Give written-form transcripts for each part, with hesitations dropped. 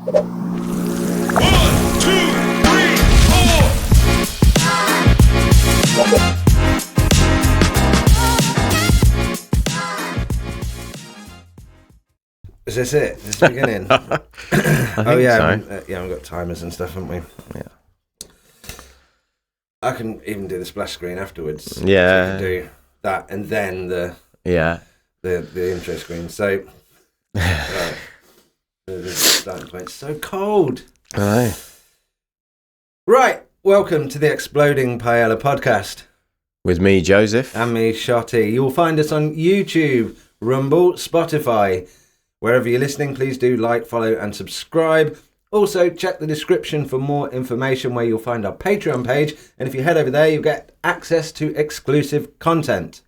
Is this it? Is this the beginning? I think so. Yeah, we've got timers and stuff, haven't we? Yeah. I can even do the splash screen afterwards. Yeah. So I can do that and then the intro screen. So, right. The starting point. It's so cold. I know. Right. Welcome to the Exploding Paella podcast. With me, Joseph. And me, Shotty. You will find us on YouTube, Rumble, Spotify. Wherever you're listening, please do like, follow and subscribe. Also, check the description for more information where you'll find our Patreon page. And if you head over there, you'll get access to exclusive content.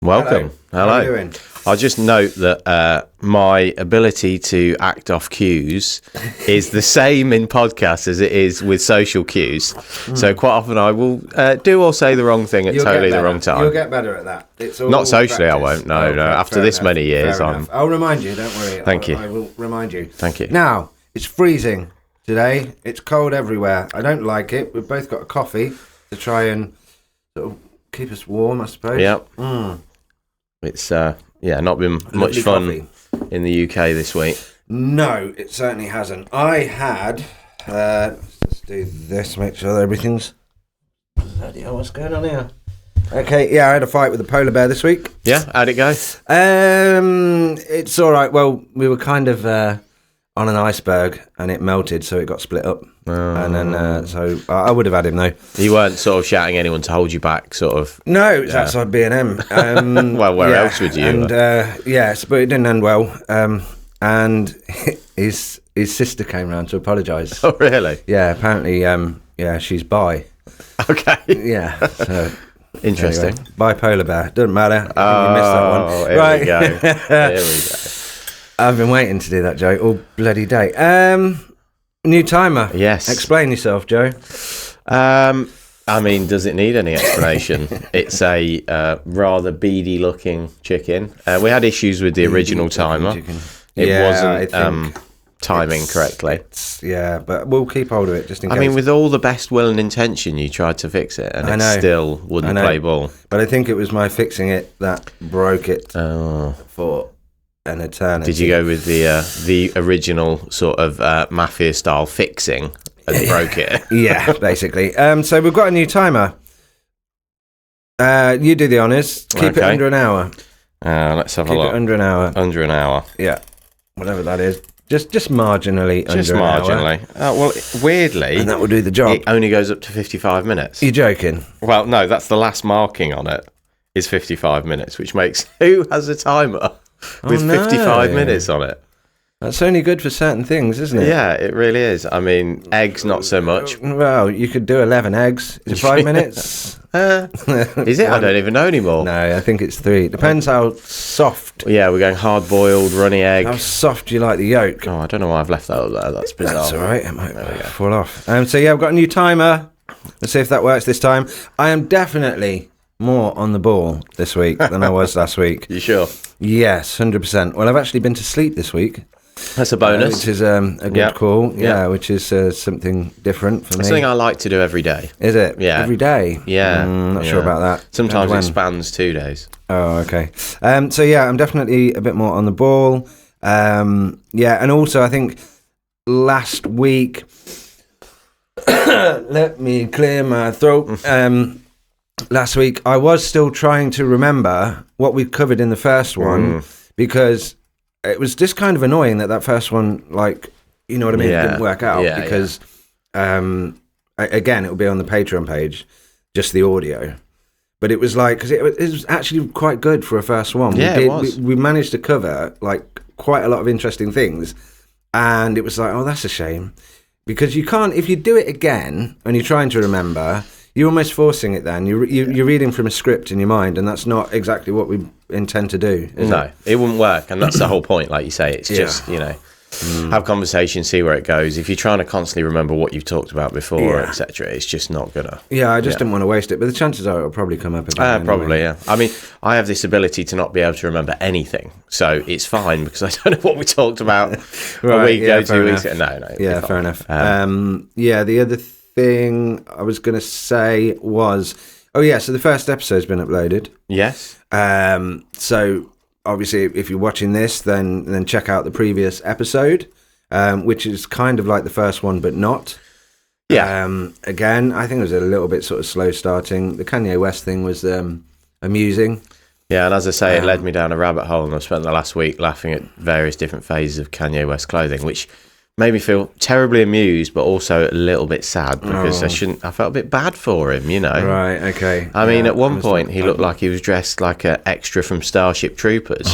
Welcome. Hello. How are you doing? I'll just note that my ability to act off cues is the same in podcasts as it is with social cues. So quite often I will do or say the wrong thing at totally the wrong time. You'll get better at that. It's all Not socially, practice. I won't. No. After this many years, I'll remind you. Don't worry. Thank you. I will remind you. Thank you. Now, it's freezing today. It's cold everywhere. I don't like it. We've both got a coffee to try and sort of keep us warm, I suppose. Yep. It's not been much fun in the UK this week. No, it certainly hasn't. I had let's do this, make sure that everything's bloody hell, what's going on here? Okay, yeah, I had a fight with a polar bear this week. Yeah, how'd it go? It's all right. Well, we were kind of on an iceberg and it melted, so it got split up. And then, so I would have had him though. You weren't sort of shouting anyone to hold you back, sort of? No, it's outside B&M. Well, where else would you? And yes, but it didn't end well. And his sister came round to apologise. Oh, really? Yeah, apparently, she's bi. Okay. Yeah. So, interesting. Anyway, bipolar bear. Doesn't matter. You missed that one. Here Right. we go. Here we go. I've been waiting to do that joke all bloody day. New timer. Yes. Explain yourself, Joe. I mean, does it need any explanation? It's a rather beady looking chicken. We had issues with the original timer. Chicken. It Yeah, wasn't timing correctly. Yeah, but we'll keep hold of it just in case. I mean, with all the best will and intention, you tried to fix it, and it still wouldn't play ball. But I think it was my fixing it that broke it Oh. for an eternity. Did you go with the original sort of mafia style fixing and broke it? Yeah, basically. So we've got a new timer. You do the honours. Keep it under an hour. Let's have a look. Keep it under an hour. Under an hour. Yeah, whatever that is. Just marginally under an hour. Just marginally. Well, weirdly, And that will do the job. it only goes up to 55 minutes. You're joking? Well, no, that's the last marking on it is 55 minutes, which makes who has a timer with 55 minutes on it? That's only good for certain things, isn't it? Yeah, it really is. I mean, eggs, not so much. Well, you could do 11 eggs. Is it 5 minutes? Is it? I don't even know anymore. No, I think it's 3. Depends how soft. Yeah, we're going hard-boiled, runny egg. How soft do you like the yolk? Oh, I don't know why I've left that up there. That's bizarre. That's all right. It might fall off. So, yeah, we've got a new timer. Let's see if that works this time. I am definitely more on the ball this week than I was last week. You sure? Yes, 100%. Well, I've actually been to sleep this week. That's a bonus. Which is a good call. Yeah, which is something different for me. It's something I like to do every day. Is it? Yeah. Every day? Yeah. Not sure about that. Sometimes it spans 2 days. Oh, okay. So, yeah, I'm definitely a bit more on the ball. Yeah, and also I think last week... let me clear my throat. Last week, I was still trying to remember what we covered in the first one because... it was just kind of annoying that first one, like, you know what I mean, didn't work out because, again, it will be on the Patreon page, just the audio. But it was like, because it was actually quite good for a first one. Yeah, it was. We managed to cover, like, quite a lot of interesting things. And it was like, oh, that's a shame. Because you can't, if you do it again and you're trying to remember... you're almost forcing it then. You're reading from a script in your mind, and that's not exactly what we intend to do, is it wouldn't work, and that's the whole point, like you say. It's just, have conversations, see where it goes. If you're trying to constantly remember what you've talked about before, etc., it's just not gonna. Yeah, I just didn't want to waste it, but the chances are it'll probably come up again. Probably, yeah. I mean, I have this ability to not be able to remember anything, so it's fine because I don't know what we talked about a week ago, 2 weeks ago. No, yeah, fair enough. The other thing I was going to say was, so the first episode's been uploaded. Yes. So obviously, if you're watching this, then check out the previous episode, which is kind of like the first one, but not. Yeah. Again, I think it was a little bit sort of slow starting. The Kanye West thing was amusing. Yeah, and as I say, it led me down a rabbit hole, and I've spent the last week laughing at various different phases of Kanye West clothing, which made me feel terribly amused, but also a little bit sad because I felt a bit bad for him, you know. Right, okay. I mean, at one point, he looked like he was dressed like an extra from Starship Troopers.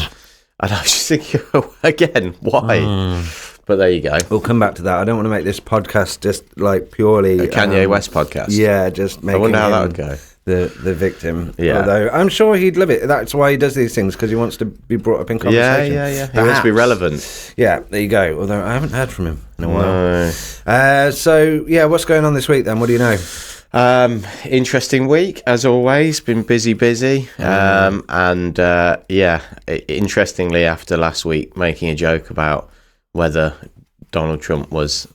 And I was just thinking, again, why? But there you go. We'll come back to that. I don't want to make this podcast just like purely a Kanye West podcast. Yeah, just making I wonder how that would go. The victim. Yeah. Although I'm sure he'd love it. That's why he does these things, because he wants to be brought up in conversation. Yeah. He wants to be relevant. Yeah, there you go. Although I haven't heard from him in a while. No. So what's going on this week then? What do you know? Interesting week as always. Been busy. Interestingly, after last week making a joke about whether Donald Trump was,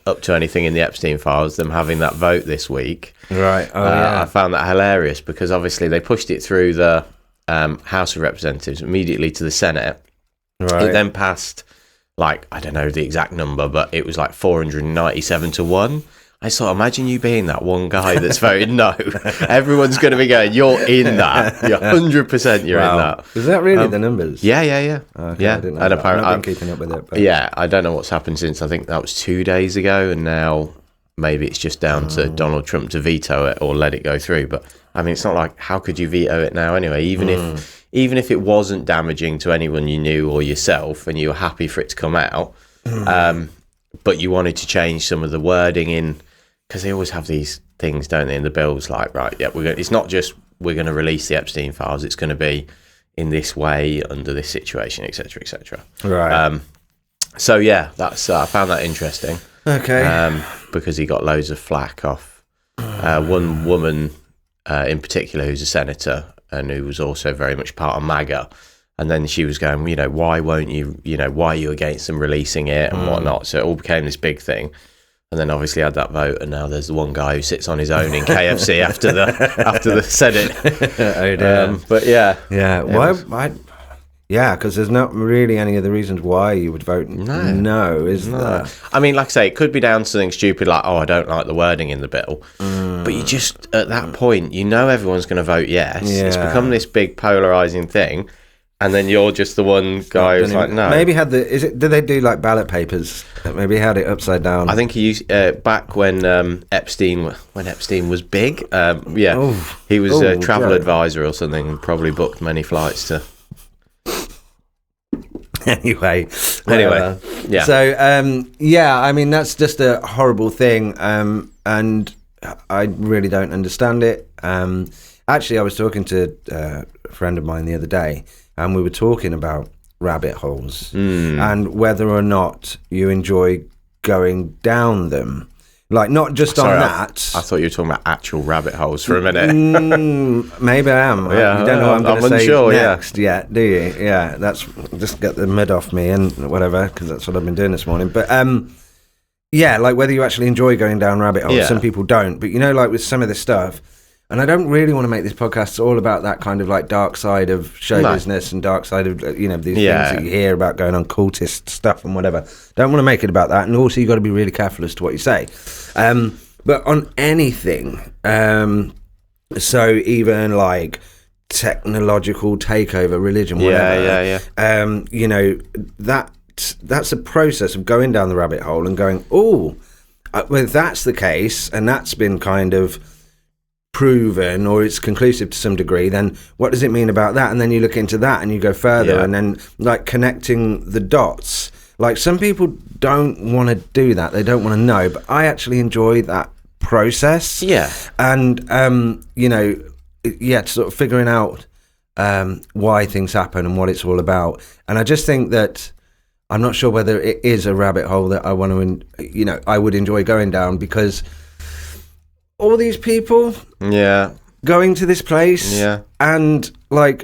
up to anything in the Epstein files, them having that vote this week. Right. I found that hilarious because obviously they pushed it through the House of Representatives immediately to the Senate. Right. It then passed, I don't know the exact number, but it was 497 to 1. I thought, imagine you being that one guy that's voted no. Everyone's going to be going, you're in that. You're 100% you're in that. Is that really the numbers? Yeah. Okay, yeah. I didn't know And that. apparently, I've not been keeping up with it. But. Yeah, I don't know what's happened since. I think that was 2 days ago, and now maybe it's just down to Donald Trump to veto it or let it go through. But, I mean, it's not like, how could you veto it now anyway? Even if it wasn't damaging to anyone you knew or yourself and you were happy for it to come out, but you wanted to change some of the wording in... Because they always have these things, don't they, in the bills, it's not just we're going to release the Epstein files, it's going to be in this way, under this situation, etc., etc. Right. I found that interesting. Okay. Because he got loads of flack off one woman in particular who's a senator and who was also very much part of MAGA. And then she was going, why won't you, why are you against them releasing it and whatnot? So it all became this big thing. And then obviously had that vote, and now there's the one guy who sits on his own in KFC after the Senate. Oh dear. But yeah. Why? Yeah, because there's not really any other reasons why you would vote no, is there? I mean, like I say, it could be down to something stupid like, I don't like the wording in the bill. But you just, at that point, everyone's going to vote yes. Yeah. It's become this big polarising thing. And then you're just the one guy who's like, no. Maybe did they do like ballot papers? Maybe had it upside down. I think he used, back when Epstein was big, he was a travel advisor or something and probably booked many flights to... Anyway, yeah. So, I mean, that's just a horrible thing, and I really don't understand it. Actually, I was talking to a friend of mine the other day, and we were talking about rabbit holes and whether or not you enjoy going down them. Like, not just on that. I thought you were talking about actual rabbit holes for a minute. Maybe I am. Yeah, you don't know what I'm going to say unsure, next yet, do you? Yeah, that's just get the mud off me and whatever, because that's what I've been doing this morning. But, like whether you actually enjoy going down rabbit holes. Some people don't. But, like with some of this stuff, and I don't really want to make this podcast all about that kind of like dark side of show business and dark side of, these things that you hear about going on cultist stuff and whatever. Don't want to make it about that. And also, you've got to be really careful as to what you say. But on anything, so even like technological takeover, religion, whatever. That's a process of going down the rabbit hole and going, well, if that's the case, and that's been kind of proven or it's conclusive to some degree, then what does it mean about that? And then you look into that and you go further and then like connecting the dots. Like, some people don't want to do that, they don't want to know, but I actually enjoy that process. And sort of figuring out why things happen and what it's all about. And I just think that I'm not sure whether it is a rabbit hole that I want to, I would enjoy going down, because all these people going to this place and like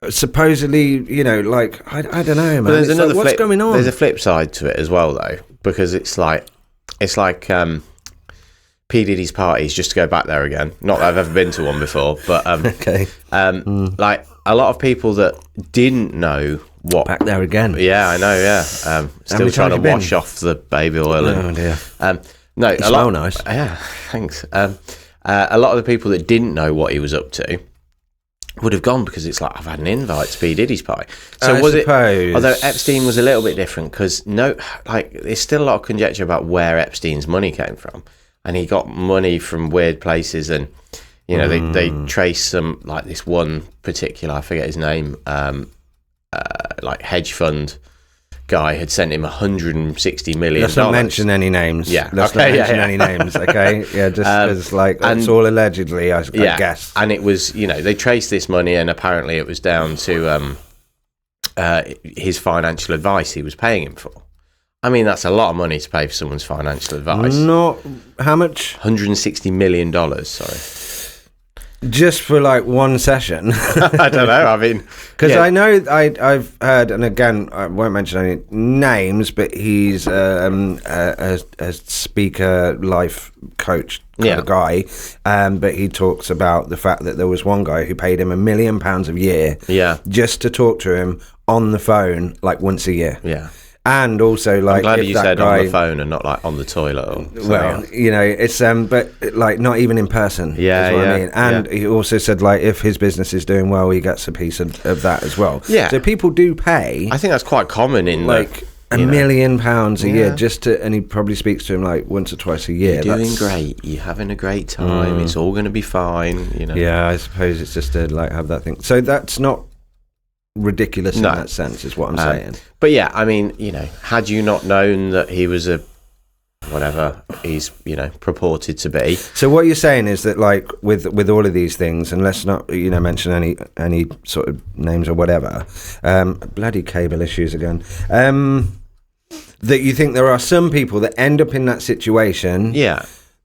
supposedly, I don't know, man. But there's another what's going on? There's a flip side to it as well, though, because it's like P Diddy's parties, just to go back there again. Not that I've ever been to one before, but okay. Like a lot of people that didn't know what. Back there again. Yeah, I know. Yeah, still trying to wash off the baby oil. Oh dear. No, you smell nice. Yeah, thanks. A lot of the people that didn't know what he was up to would have gone, because it's like, I've had an invite to P Diddy's party. So although Epstein was a little bit different, because there's still a lot of conjecture about where Epstein's money came from, and he got money from weird places, and they trace some, like this one particular, I forget his name, like hedge fund guy had sent him $160 million. Let's not mention any names. Yeah. Let's not mention any names, okay? Yeah, just because, it's all allegedly, I guess. And it was, they traced this money, and apparently it was down to his financial advice he was paying him for. I mean, that's a lot of money to pay for someone's financial advice. Not... How much? $160 million, sorry. Just for one session. I don't know. I mean, because I know I've heard, and again, I won't mention any names, but he's a speaker, life coach kind of guy. But he talks about the fact that there was one guy who paid him £1 million a year, just to talk to him on the phone, once a year. Yeah. And also, I'm glad you said on the phone and not on the toilet. Or it's but not even in person. Yeah, is what I mean. And he also said if his business is doing well, he gets a piece of that as well. Yeah. So people do pay. I think that's quite common in £1 million a year just to, and he probably speaks to him once or twice a year. You're doing great. You're having a great time. It's all going to be fine. Yeah, I suppose it's just to have that thing. So that's not ridiculous in that sense, is what I'm saying. But yeah, I mean, had you not known that he was a whatever he's purported to be. So what you're saying is that with all of these things, and let's not mention any sort of names or whatever, bloody cable issues again, that you think there are some people that end up in that situation,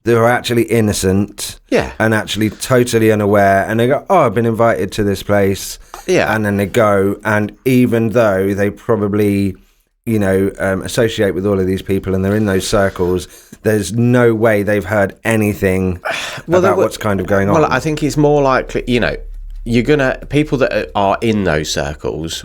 that are actually innocent, and actually totally unaware, and they go, oh, I've been invited to this place, and then they go, and even though they probably associate with all of these people and they're in those circles, there's no way they've heard anything about what's kind of going on. Well, I think it's more likely, you're gonna, people that are in those circles,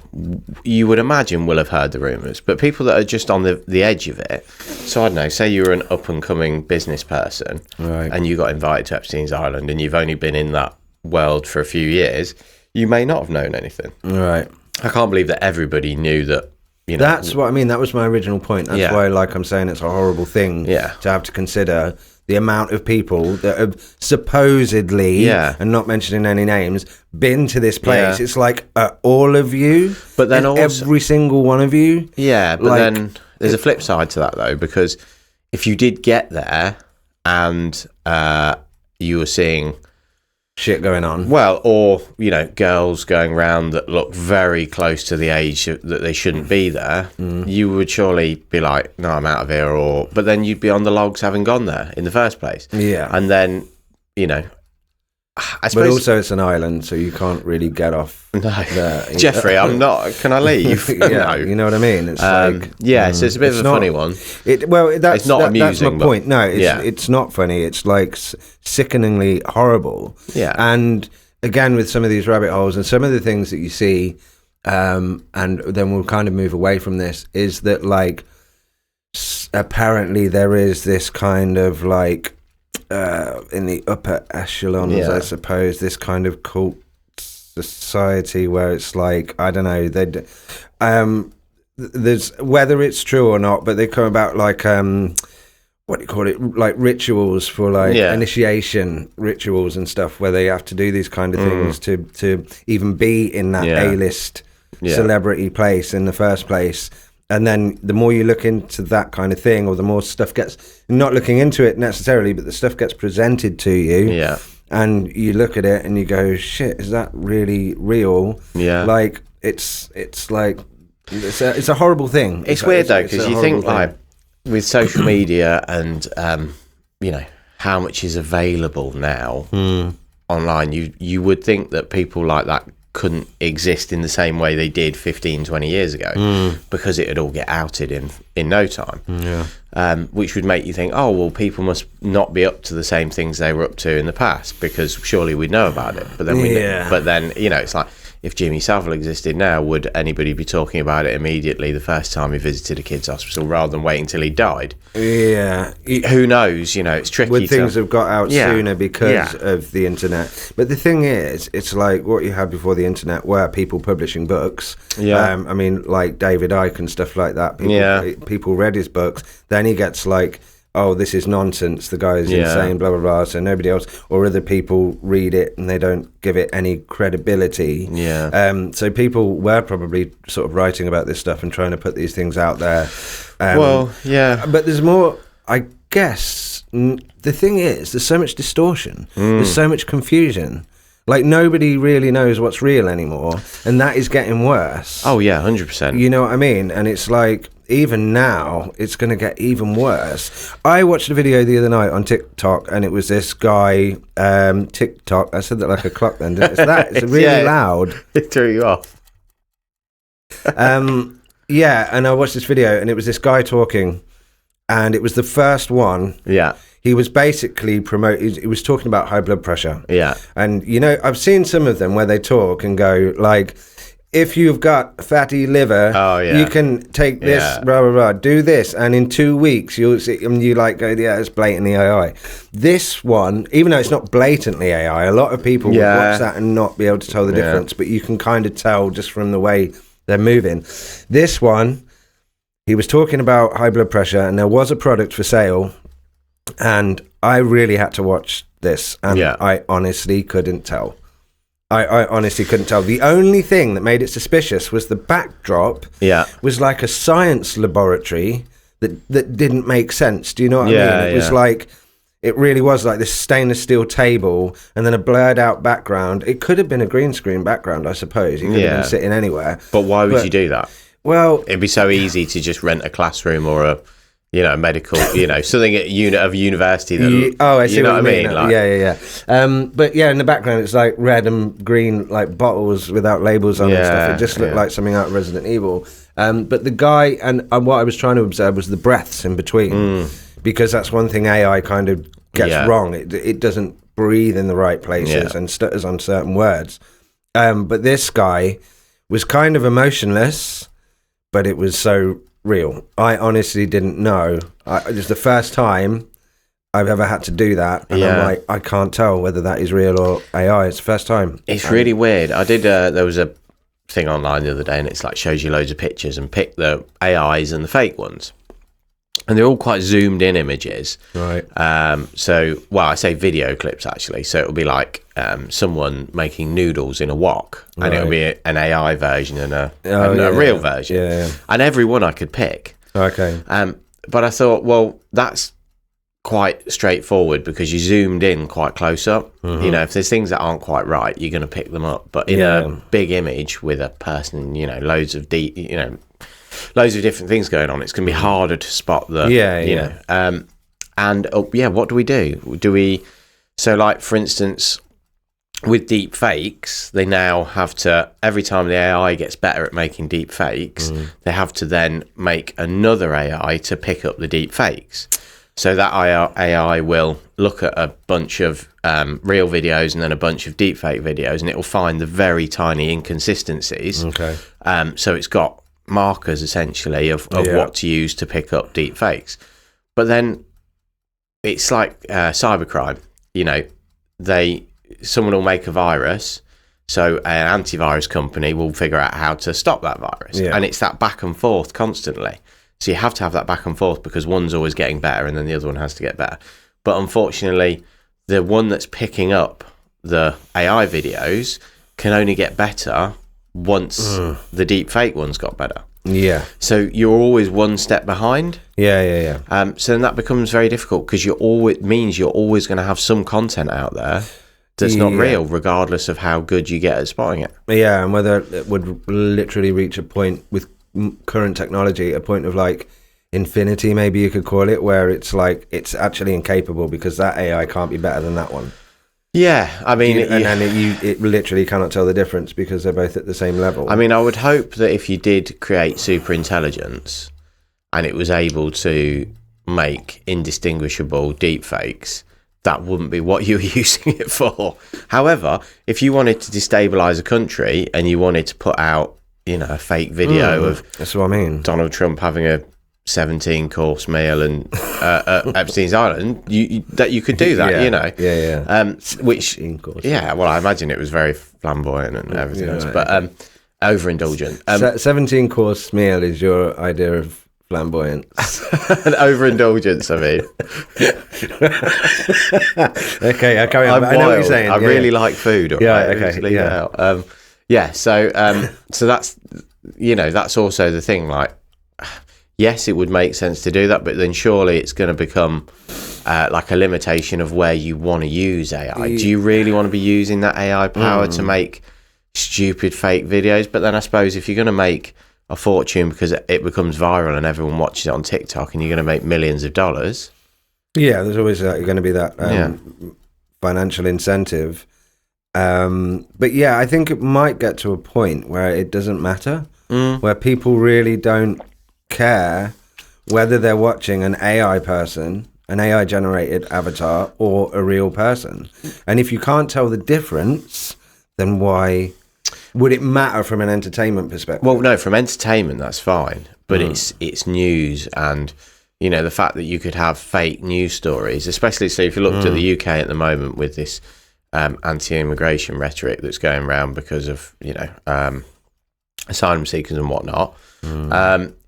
you would imagine will have heard the rumours, but people that are just on the edge of it. So I don't know, say you're an up and coming business person, right, and you got invited to Epstein's Island, and you've only been in that world for a few years, you may not have known anything. Right. I can't believe that everybody knew that. That's what I mean. That was my original point. That's why, I'm saying, it's a horrible thing to have to consider. The amount of people that have supposedly, and not mentioning any names, been to this place. It's all of you, but then also, every single one of you. Yeah, but then there's a flip side to that, though, because if you did get there and you were seeing shit going on, well, or girls going around that look very close to the age that they shouldn't be there, you would surely be like, no, I'm out of here, but then you'd be on the logs having gone there in the first place. And then I suppose, but also it's an island, so you can't really get off there. Jeffrey, I'm not, can I leave? No. You know what I mean? It's so it's a bit of a funny one. It's not amusing. That's my point. No, it's not funny. It's sickeningly horrible. Yeah. And again, with some of these rabbit holes and some of the things that you see, and then we'll kind of move away from this, is that apparently there is this kind of in the upper echelons, I suppose, this kind of cult society where it's I don't know, there's, whether it's true or not, but they come about what do you call it, rituals for initiation rituals and stuff, where they have to do these kind of things to even be in that A-list celebrity place in the first place. And then the more you look into that kind of thing, or the more stuff gets, not looking into it necessarily, but the stuff gets presented to you, and you look at it and you go, shit, is that really real? Yeah. It's It's a horrible thing. It's weird though, because you think like with social media and how much is available now online, you would think that people like that couldn't exist in the same way they did 15, 20 years ago, because it would all get outed in no time. Which would make you think, oh, well, people must not be up to the same things they were up to in the past, because surely we'd know about it. But then it's like, if Jimmy Savile existed now, would anybody be talking about it immediately the first time he visited a kid's hospital rather than waiting until he died? Yeah. Who knows? It's tricky. Would things have got out sooner because of the internet? But the thing is, it's like what you had before the internet were people publishing books. I mean, like David Icke and stuff like that. People read his books. Then he gets like, oh, this is nonsense, the guy is insane, blah, blah, blah, so nobody else, or other people read it and they don't give it any credibility. So people were probably sort of writing about this stuff and trying to put these things out there. But there's more, I guess, the thing is, there's so much distortion, there's so much confusion. Like, nobody really knows what's real anymore, and that is getting worse. Oh, yeah, 100%. You know what I mean? And it's like, even now, it's going to get even worse. I watched a video the other night on TikTok, and it was this guy, TikTok, I said that like a clock then, didn't it? It's really loud. It threw you off. And I watched this video, and it was this guy talking, and it was the first one. He was basically he was talking about high blood pressure. And, I've seen some of them where they talk and go, like, if you've got fatty liver, you can take this, blah, blah, blah, do this, and in 2 weeks, you'll see, and you like go, yeah, it's blatantly AI. This one, even though it's not blatantly AI, a lot of people would watch that and not be able to tell the difference, but you can kind of tell just from the way they're moving. This one, he was talking about high blood pressure, and there was a product for sale, and I really had to watch this, and I honestly couldn't tell. I honestly couldn't tell. The only thing that made it suspicious was the backdrop was like a science laboratory that didn't make sense. Do you know what I mean? It was like, it really was like this stainless steel table and then a blurred out background. It could have been a green screen background, I suppose. You could have been sitting anywhere. But why would you do that? Well, it'd be so easy to just rent a classroom or a medical, something at university. I see what I mean. Like, but in the background, it's like red and green, like bottles without labels on and stuff. It just looked like something out of Resident Evil. But the guy, and what I was trying to observe was the breaths in between, because that's one thing AI kind of gets wrong. It doesn't breathe in the right places and stutters on certain words. But this guy was kind of emotionless, but it was so real. I honestly didn't know. It was the first time I've ever had to do that, and I'm like, I can't tell whether that is real or AI. It's the first time. It's really weird. I did. There was a thing online the other day, and it's like shows you loads of pictures and pick the AIs and the fake ones, and they're all quite zoomed in images. Right. I say video clips actually. So it'll be like someone making noodles in a wok, and it'll be an AI version and a real version. Yeah. And every one I could pick. Okay. But I thought, well, that's quite straightforward because you zoomed in quite close up. If there's things that aren't quite right, you're going to pick them up. But in a big image with a person, loads of different things going on, it's going to be harder to spot the what do we do? So like for instance, with deep fakes, they now have to, every time the AI gets better at making deep fakes, they have to then make another AI to pick up the deep fakes. So that AI will look at a bunch of real videos and then a bunch of deep fake videos, and it will find the very tiny inconsistencies. Okay. So it's got markers essentially of what to use to pick up deep fakes. But then it's like cybercrime. Someone will make a virus, so an antivirus company will figure out how to stop that virus, and it's that back and forth constantly. So you have to have that back and forth because one's always getting better and then the other one has to get better. But unfortunately, the one that's picking up the AI videos can only get better once the deep fake ones got better. Yeah. So you're always one step behind. Yeah. So then that becomes very difficult because you're always going to have some content out there that's not real, regardless of how good you get at spotting it. Yeah, and whether it would literally reach a point with current technology, a point of like infinity, maybe you could call it, where it's like it's actually incapable because that AI can't be better than that one. Yeah, I mean, it literally cannot tell the difference because they're both at the same level. I mean, I would hope that if you did create super intelligence and it was able to make indistinguishable deepfakes, that wouldn't be what you were using it for. However, if you wanted to destabilize a country and you wanted to put out, a fake video of that's what I mean, Donald Trump having a 17-course meal and at Epstein's Island, you could do that, which, well, I imagine it was very flamboyant and everything else, but overindulgent. 17-course meal is your idea of flamboyant. An overindulgence, I mean. Okay, I carry on. I know what you're saying. I really like food. So that's, that's also the thing, like, yes, it would make sense to do that, but then surely it's going to become like a limitation of where you want to use AI. Do you really want to be using that AI power to make stupid fake videos? But then I suppose if you're going to make a fortune because it becomes viral and everyone watches it on TikTok and you're going to make millions of dollars. Yeah, there's always going to be that financial incentive. But yeah, I think it might get to a point where it doesn't matter, where people really don't care whether they're watching an AI person, an AI generated avatar, or a real person. And if you can't tell the difference, then why would it matter from an entertainment perspective? Well, no, from entertainment that's fine, but it's news, and the fact that you could have fake news stories, especially so if you looked at the UK at the moment with this anti-immigration rhetoric that's going around because of asylum seekers and whatnot.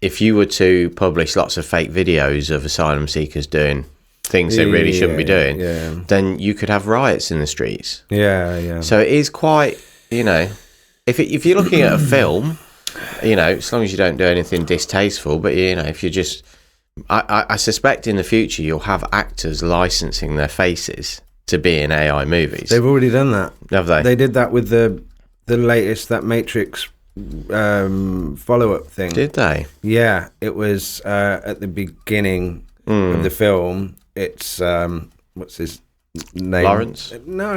If you were to publish lots of fake videos of asylum seekers doing things they really shouldn't be doing, then you could have riots in the streets. Yeah. So it is quite, if you're looking at a film, as long as you don't do anything distasteful, but if you just, I suspect in the future you'll have actors licensing their faces to be in AI movies. They've already done that. Have they? They did that with the latest, that Matrix follow-up thing. Did they? Yeah, it was at the beginning of the film. It's what's his name? Lawrence? No.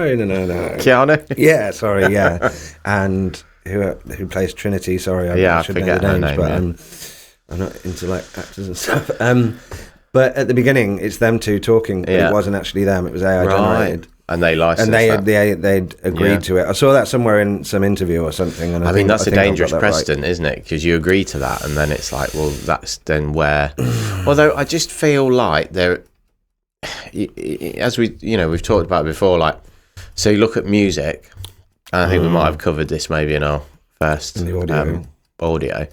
Keanu? Yeah, sorry, yeah. And who plays Trinity? Sorry, I should know the names, but I'm not into like actors and stuff. But at the beginning, it's them two talking, but it wasn't actually them. It was AI generated. And they licensed and they'd agreed to it. I saw that somewhere in some interview or something. And I think that's a dangerous precedent, isn't it? Because you agree to that, and then it's like, well, that's then where. Although I just feel like there, as we've talked about before, like, so you look at music, and I think we might have covered this maybe in our first audio.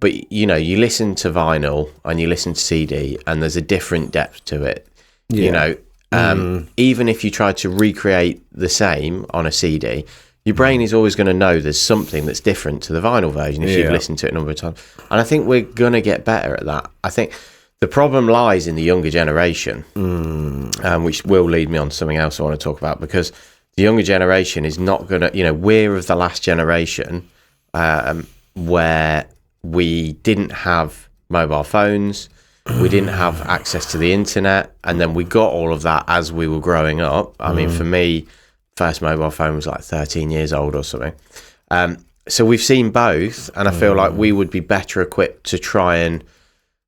But you listen to vinyl and you listen to CD, and there's a different depth to it. Even if you try to recreate the same on a CD, your brain is always going to know there's something that's different to the vinyl version if you've listened to it a number of times. And I think we're going to get better at that. I think the problem lies in the younger generation, which will lead me on to something else I want to talk about, because the younger generation is not going to, we're of the last generation where we didn't have mobile phones, we didn't have access to the internet, and then we got all of that as we were growing up. I mean, for me, first mobile phone was like 13 years old or something. So we've seen both, and I feel like we would be better equipped to try and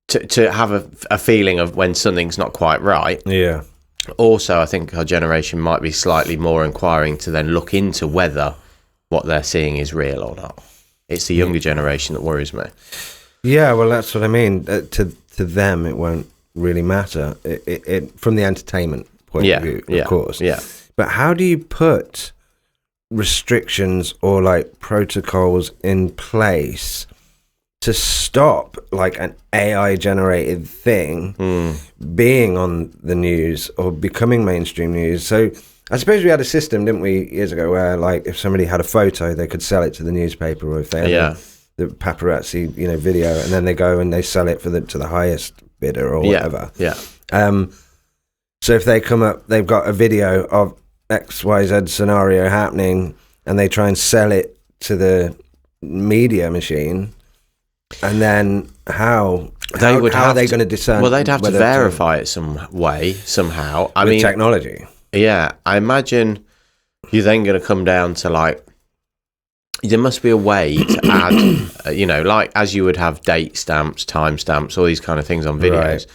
to have a feeling of when something's not quite right. Yeah. Also, I think our generation might be slightly more inquiring to then look into whether what they're seeing is real or not. It's the younger generation that worries me. Yeah, well, that's what I mean. To them, it won't really matter. It from the entertainment point of view, of course. Yeah. But how do you put restrictions or like protocols in place to stop like an AI generated thing being on the news or becoming mainstream news? So I suppose we had a system, didn't we, years ago, where like if somebody had a photo, they could sell it to the newspaper, or if they had the paparazzi, video, and then they go and they sell it to the highest bidder or whatever. Yeah. So if they come up, they've got a video of XYZ scenario happening, and they try and sell it to the media machine, And then how They would how have are they to- going to discern? Well, they'd have to whether verify it some way, somehow. I with mean, technology. yeah, I imagine you're then going to come down to like, there must be a way to add, like as you would have date stamps, time stamps, all these kind of things on videos, Right.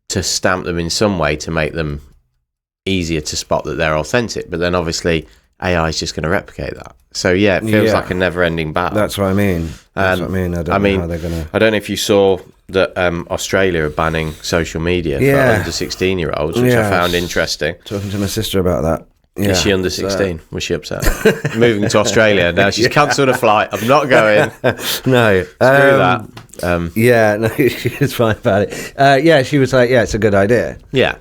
to stamp them in some way to make them easier to spot that they're authentic. But then obviously AI is just going to replicate that. So yeah, it feels like a never-ending battle. That's what I mean. That's what I mean. I don't know how they're going to... I don't know if you saw that Australia are banning social media for under 16-year-olds, which I found interesting. Talking to my sister about that. Yeah. Is she under 16? Was she upset? Moving to Australia now. She's cancelled a flight. I'm not going. No. Screw that. Yeah, no, she was fine about it. Yeah, she was like, yeah, it's a good idea. Yeah.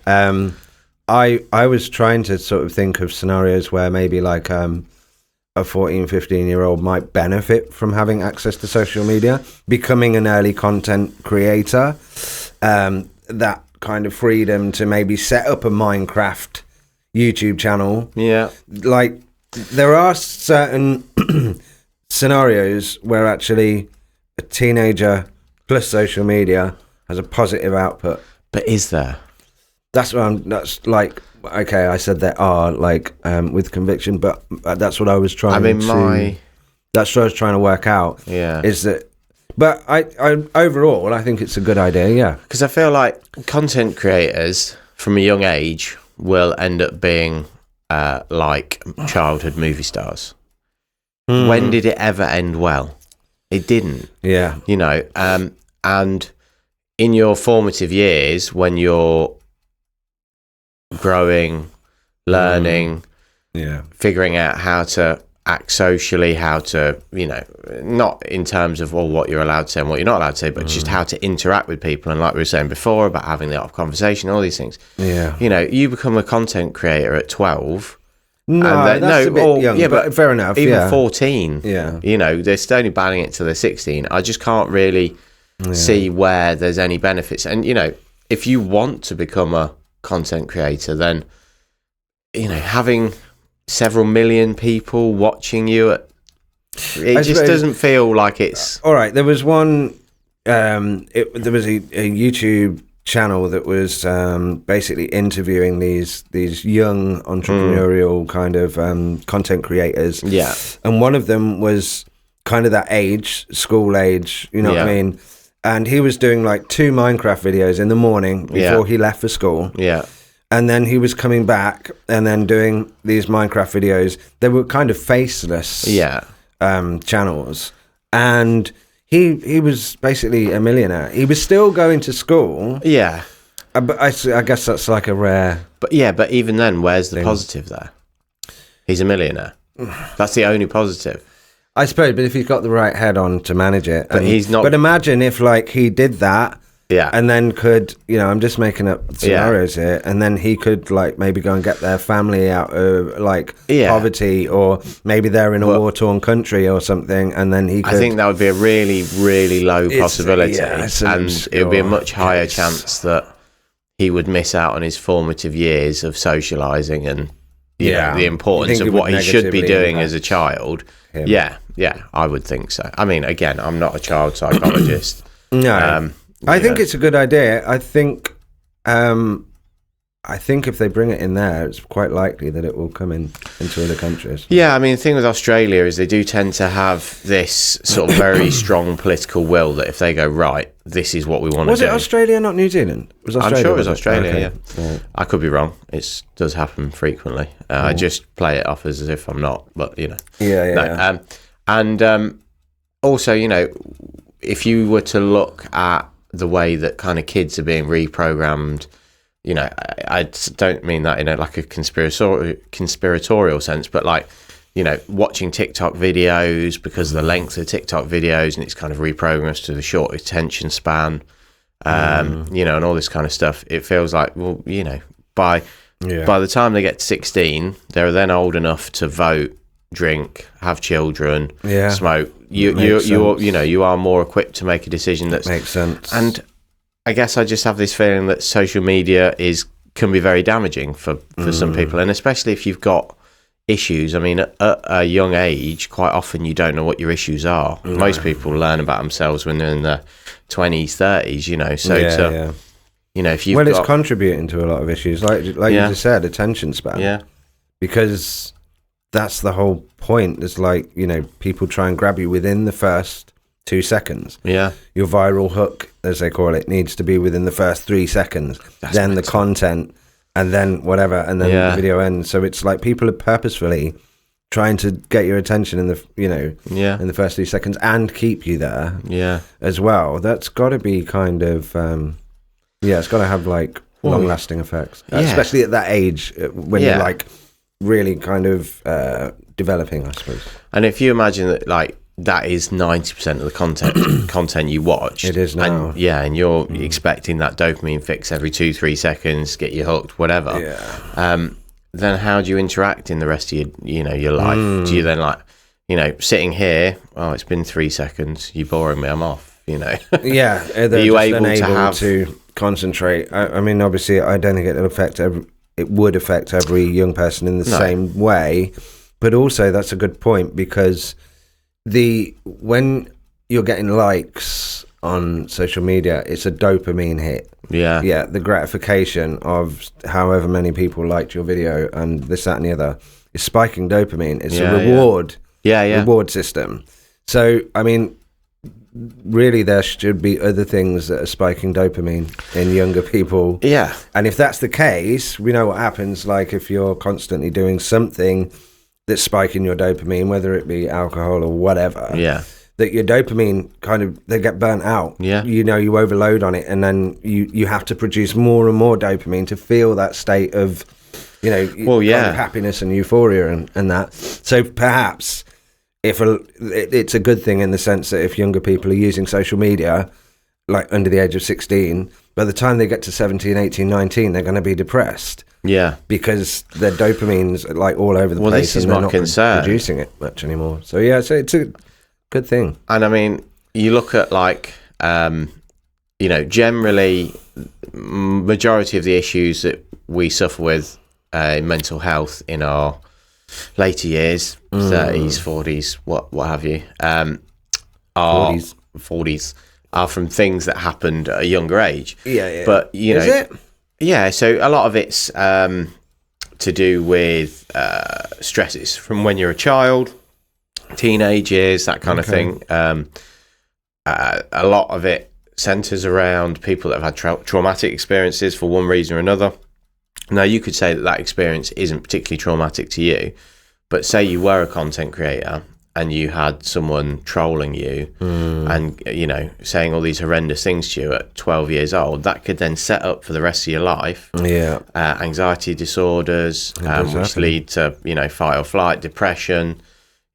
I was trying to sort of think of scenarios where maybe like a 14, 15-year-old might benefit from having access to social media, becoming an early content creator, that kind of freedom to maybe set up a Minecraft YouTube channel. Yeah. Like, there are certain scenarios where actually a teenager plus social media has a positive output. But is there? That's like, okay, I said there are, like, with conviction, but that's what I was trying that's what I was trying to work out. Yeah. Is that, but I overall, I think it's a good idea, yeah. Because I feel like content creators from a young age will end up being like childhood movie stars. When did it ever end well? It didn't. Yeah. And in your formative years, when you're growing, learning, figuring out how to act socially, how to, not in terms of what you're allowed to say and what you're not allowed to say, but just how to interact with people. And like we were saying before about having the art of conversation, all these things. Yeah. You become a content creator at 12. No, that's a bit young, but fair enough. Even 14. Yeah. They're still only banning it till they're 16. I just can't really see where there's any benefits. And, if you want to become a content creator, then, having several million people watching you, it just doesn't feel like it's... All right, there was one... there was a YouTube channel that was basically interviewing these young entrepreneurial kind of content creators. Yeah. And one of them was kind of that age, school age, you know what I mean? And he was doing like 2 Minecraft videos in the morning before he left for school. Yeah. And then he was coming back and then doing these Minecraft videos. They were kind of faceless channels. And he was basically a millionaire. He was still going to school. Yeah. But I guess that's like a rare... But even then, where's the positive there? He's a millionaire. That's the only positive. I suppose, but if he's got the right head on to manage it. But he's not... But imagine if, like, he did that... Yeah. And then could, I'm just making up scenarios here, and then he could, like, maybe go and get their family out of, like, poverty, or maybe they're in a war-torn country or something, and then he could... I think that would be a really, really low possibility, and it would be a much higher chance that he would miss out on his formative years of socialising and, the importance of what he should be doing as a child. Yeah, I would think so. I mean, again, I'm not a child psychologist. No. I think it's a good idea. I think if they bring it in there, it's quite likely that it will come into other countries. Yeah, I mean, the thing with Australia is they do tend to have this sort of very strong political will that if they go, right, this is what we want to do. Was it Australia, not New Zealand? I'm sure it was Australia, okay. Yeah. I could be wrong. It does happen frequently. I just play it off as if I'm not, but, Yeah. And also, if you were to look at the way that kind of kids are being reprogrammed, I don't mean that in like a conspiratorial sense, but like, watching TikTok videos because of the length of TikTok videos, and it's kind of reprogrammed to the short attention span, and all this kind of stuff. It feels like, well, by the time they get to 16, they're then old enough to vote, drink, have children, smoke. You are more equipped to make a decision that makes sense. And I guess I just have this feeling that social media can be very damaging for some people, and especially if you've got issues. I mean, at a young age, quite often you don't know what your issues are. No. Most people learn about themselves when they're in their 20s, 30s, you know. So, you know, if you've it's contributing to a lot of issues, like you just said, attention span. Yeah. Because that's the whole point. It's like, you know, people try and grab you within the first 2 seconds. Yeah. Your viral hook, as they call it, needs to be within the first 3 seconds. Then mental. The content, and then whatever, and then the video ends. So it's like people are purposefully trying to get your attention in the, you know, in the first 3 seconds and keep you there. Yeah. As well. That's got to be kind of, it's got to have like long-lasting effects, especially at that age when you're like really kind of developing, I suppose. And if you imagine that, like, that is 90% of the content you watch. It is now. And you're expecting that dopamine fix every 2-3 seconds, get you hooked, whatever. Yeah. Then how do you interact in the rest of your life? Do you then, like, you know, sitting here, it's been 3 seconds, you're boring me, I'm off, you know? Yeah. Are you able to concentrate? I mean, obviously, I don't think it would affect every young person in the same way, but also that's a good point, because when you're getting likes on social media, it's a dopamine hit. Yeah, the gratification of however many people liked your video and this, that, and the other is spiking dopamine. It's a reward. Reward system. So, I mean, really, there should be other things that are spiking dopamine in younger people. Yeah. And if that's the case, we know what happens. Like, if you're constantly doing something that's spiking your dopamine, whether it be alcohol or whatever, that your dopamine they get burnt out. Yeah. You know, you overload on it, and then you have to produce more and more dopamine to feel that state of, you know, kind of happiness and euphoria and that. So perhaps it's a good thing in the sense that if younger people are using social media, like under the age of 16, by the time they get to 17, 18, 19, they're going to be depressed. Yeah. Because their dopamine's like all over the place. This is my concern. Not producing it much anymore. So so it's a good thing. And I mean, you look at, like, you know, generally, majority of the issues that we suffer with in mental health in our later years, 30s, 40s, what have you, are 40s are from things that happened at a younger age. Yeah. But, you know, is it? Yeah, so a lot of it's to do with stresses from when you're a child, teenage years, that kind of thing. A lot of it centres around people that have had traumatic experiences for one reason or another. Now, you could say that experience isn't particularly traumatic to you, but say you were a content creator and you had someone trolling you and, you know, saying all these horrendous things to you at 12 years old, that could then set up for the rest of your life. Yeah. Anxiety disorders, which lead to, you know, fight or flight, depression,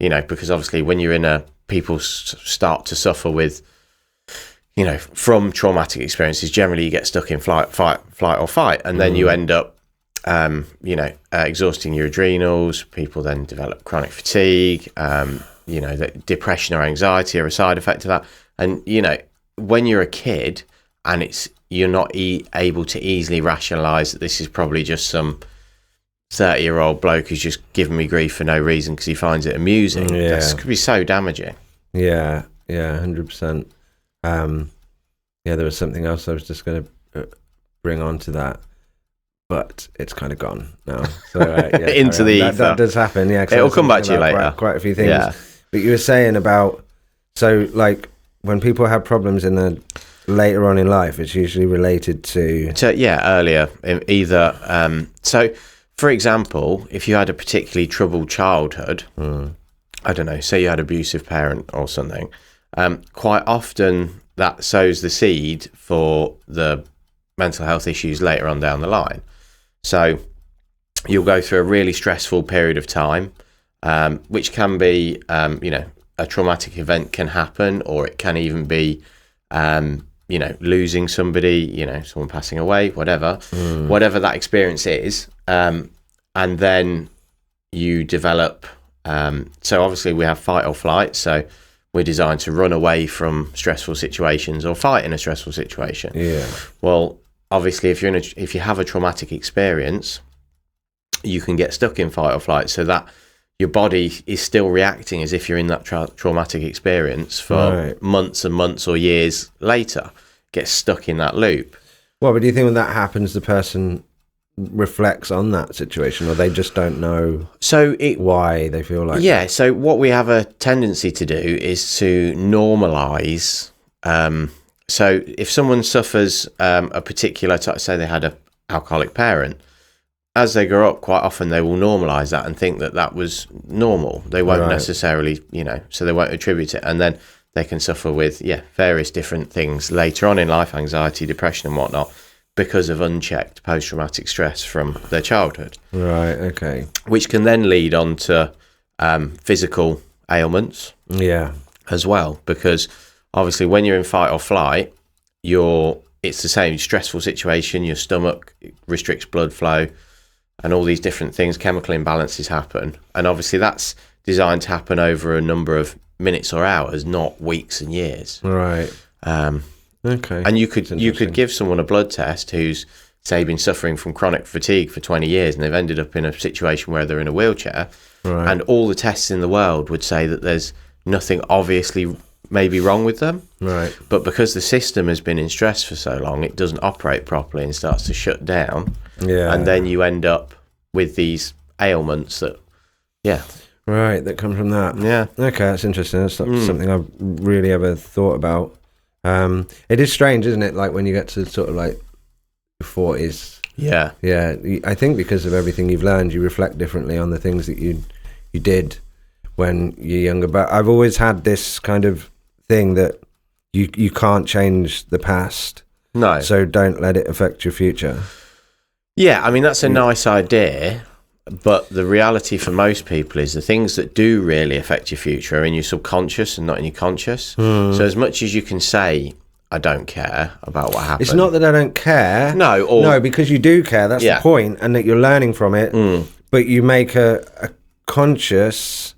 you know, because obviously when you're in people start to suffer with, you know, from traumatic experiences, generally you get stuck in flight or fight. And then you end up, you know, exhausting your adrenals. People then develop chronic fatigue, you know, that depression or anxiety are a side effect of that. And, you know, when you're a kid and you're not able to easily rationalize that this is probably just some 30-year-old bloke who's just giving me grief for no reason because he finds it amusing. This could be so damaging. Yeah, 100%. There was something else I was just going to bring on to that, but it's kind of gone now. So, into the ether. That does happen, yeah. It'll come back to you later. Quite a few things. Yeah. But you were saying about, so like when people have problems in the later on in life, it's usually related to earlier, either. So, for example, if you had a particularly troubled childhood, I don't know, say you had an abusive parent or something, quite often that sows the seed for the mental health issues later on down the line. So you'll go through a really stressful period of time, which can be, you know, a traumatic event can happen, or it can even be, you know, losing somebody, you know, someone passing away, whatever that experience is. And then you develop, so obviously we have fight or flight. So we're designed to run away from stressful situations or fight in a stressful situation. Yeah. Well, obviously, if you have a traumatic experience, you can get stuck in fight or flight. So that your body is still reacting as if you're in that traumatic experience for months and months or years later. Gets stuck in that loop. Well, but do you think when that happens, the person reflects on that situation, or they just don't know why they feel like that? So what we have a tendency to do is to normalize. So if someone suffers a particular type, say they had an alcoholic parent, as they grow up, quite often they will normalize that and think that that was normal. They won't necessarily, so they won't attribute it. And then they can suffer with, various different things later on in life, anxiety, depression and whatnot, because of unchecked post-traumatic stress from their childhood. Right, okay. Which can then lead on to physical ailments as well. Because obviously when you're in fight or flight, it's the same stressful situation, your stomach restricts blood flow, and all these different things, chemical imbalances happen. And obviously that's designed to happen over a number of minutes or hours, not weeks and years. Right. Okay. And you could give someone a blood test who's, say, been suffering from chronic fatigue for 20 years and they've ended up in a situation where they're in a wheelchair, and all the tests in the world would say that there's nothing obviously maybe wrong with them. Right. But because the system has been in stress for so long, it doesn't operate properly and starts to shut down. Yeah. And then you end up with these ailments that, Right, that come from that. Yeah. Okay, that's interesting. That's not something I've really ever thought about. It is strange, isn't it? Like when you get to sort of like your 40s. Yeah. Yeah. I think because of everything you've learned, you reflect differently on the things that you did when you're younger. But I've always had this kind of thing that you can't change the past. No. So don't let it affect your future. Yeah, I mean, that's a nice idea. But the reality for most people is the things that do really affect your future are in your subconscious and not in your conscious. So as much as you can say, I don't care about what happened. It's not that I don't care. No, because you do care. That's the point, and that you're learning from it. But you make a conscious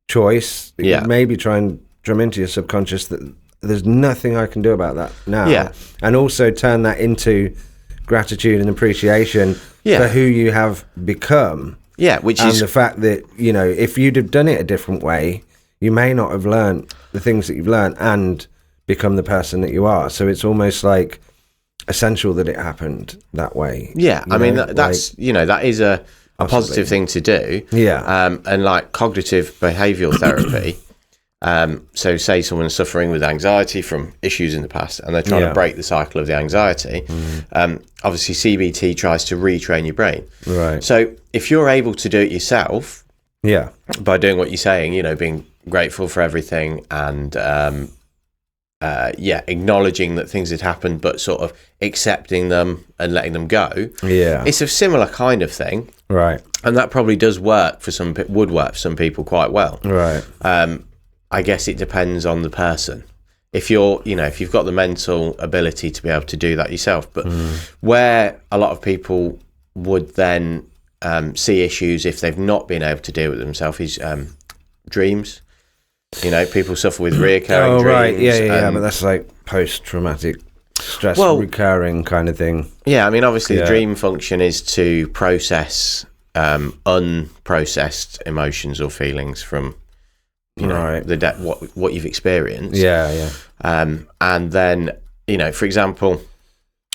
choice. You maybe try and drum into your subconscious that there's nothing I can do about that now. Yeah. And also turn that into gratitude and appreciation for who you have become. Yeah, and the fact that, if you'd have done it a different way, you may not have learned the things that you've learned and become the person that you are. So it's almost like essential that it happened that way. Yeah, I mean, that's, that is a positive thing to do. Yeah. And like cognitive behavioural therapy, so say someone's suffering with anxiety from issues in the past and they're trying to break the cycle of the anxiety. Obviously CBT tries to retrain your brain. Right. So if you're able to do it yourself, by doing what you're saying, being grateful for everything and acknowledging that things had happened, but sort of accepting them and letting them go. Yeah. It's a similar kind of thing. Right. And that probably does work for would work for some people quite well. Right. I guess it depends on the person. If you're, if you've got the mental ability to be able to do that yourself, but where a lot of people would then see issues if they've not been able to deal with themselves is dreams. People suffer with reoccurring dreams. Right, yeah, but that's like post-traumatic stress recurring kind of thing. Yeah, I mean, obviously the dream function is to process unprocessed emotions or feelings from what you've experienced. Yeah. And then, for example,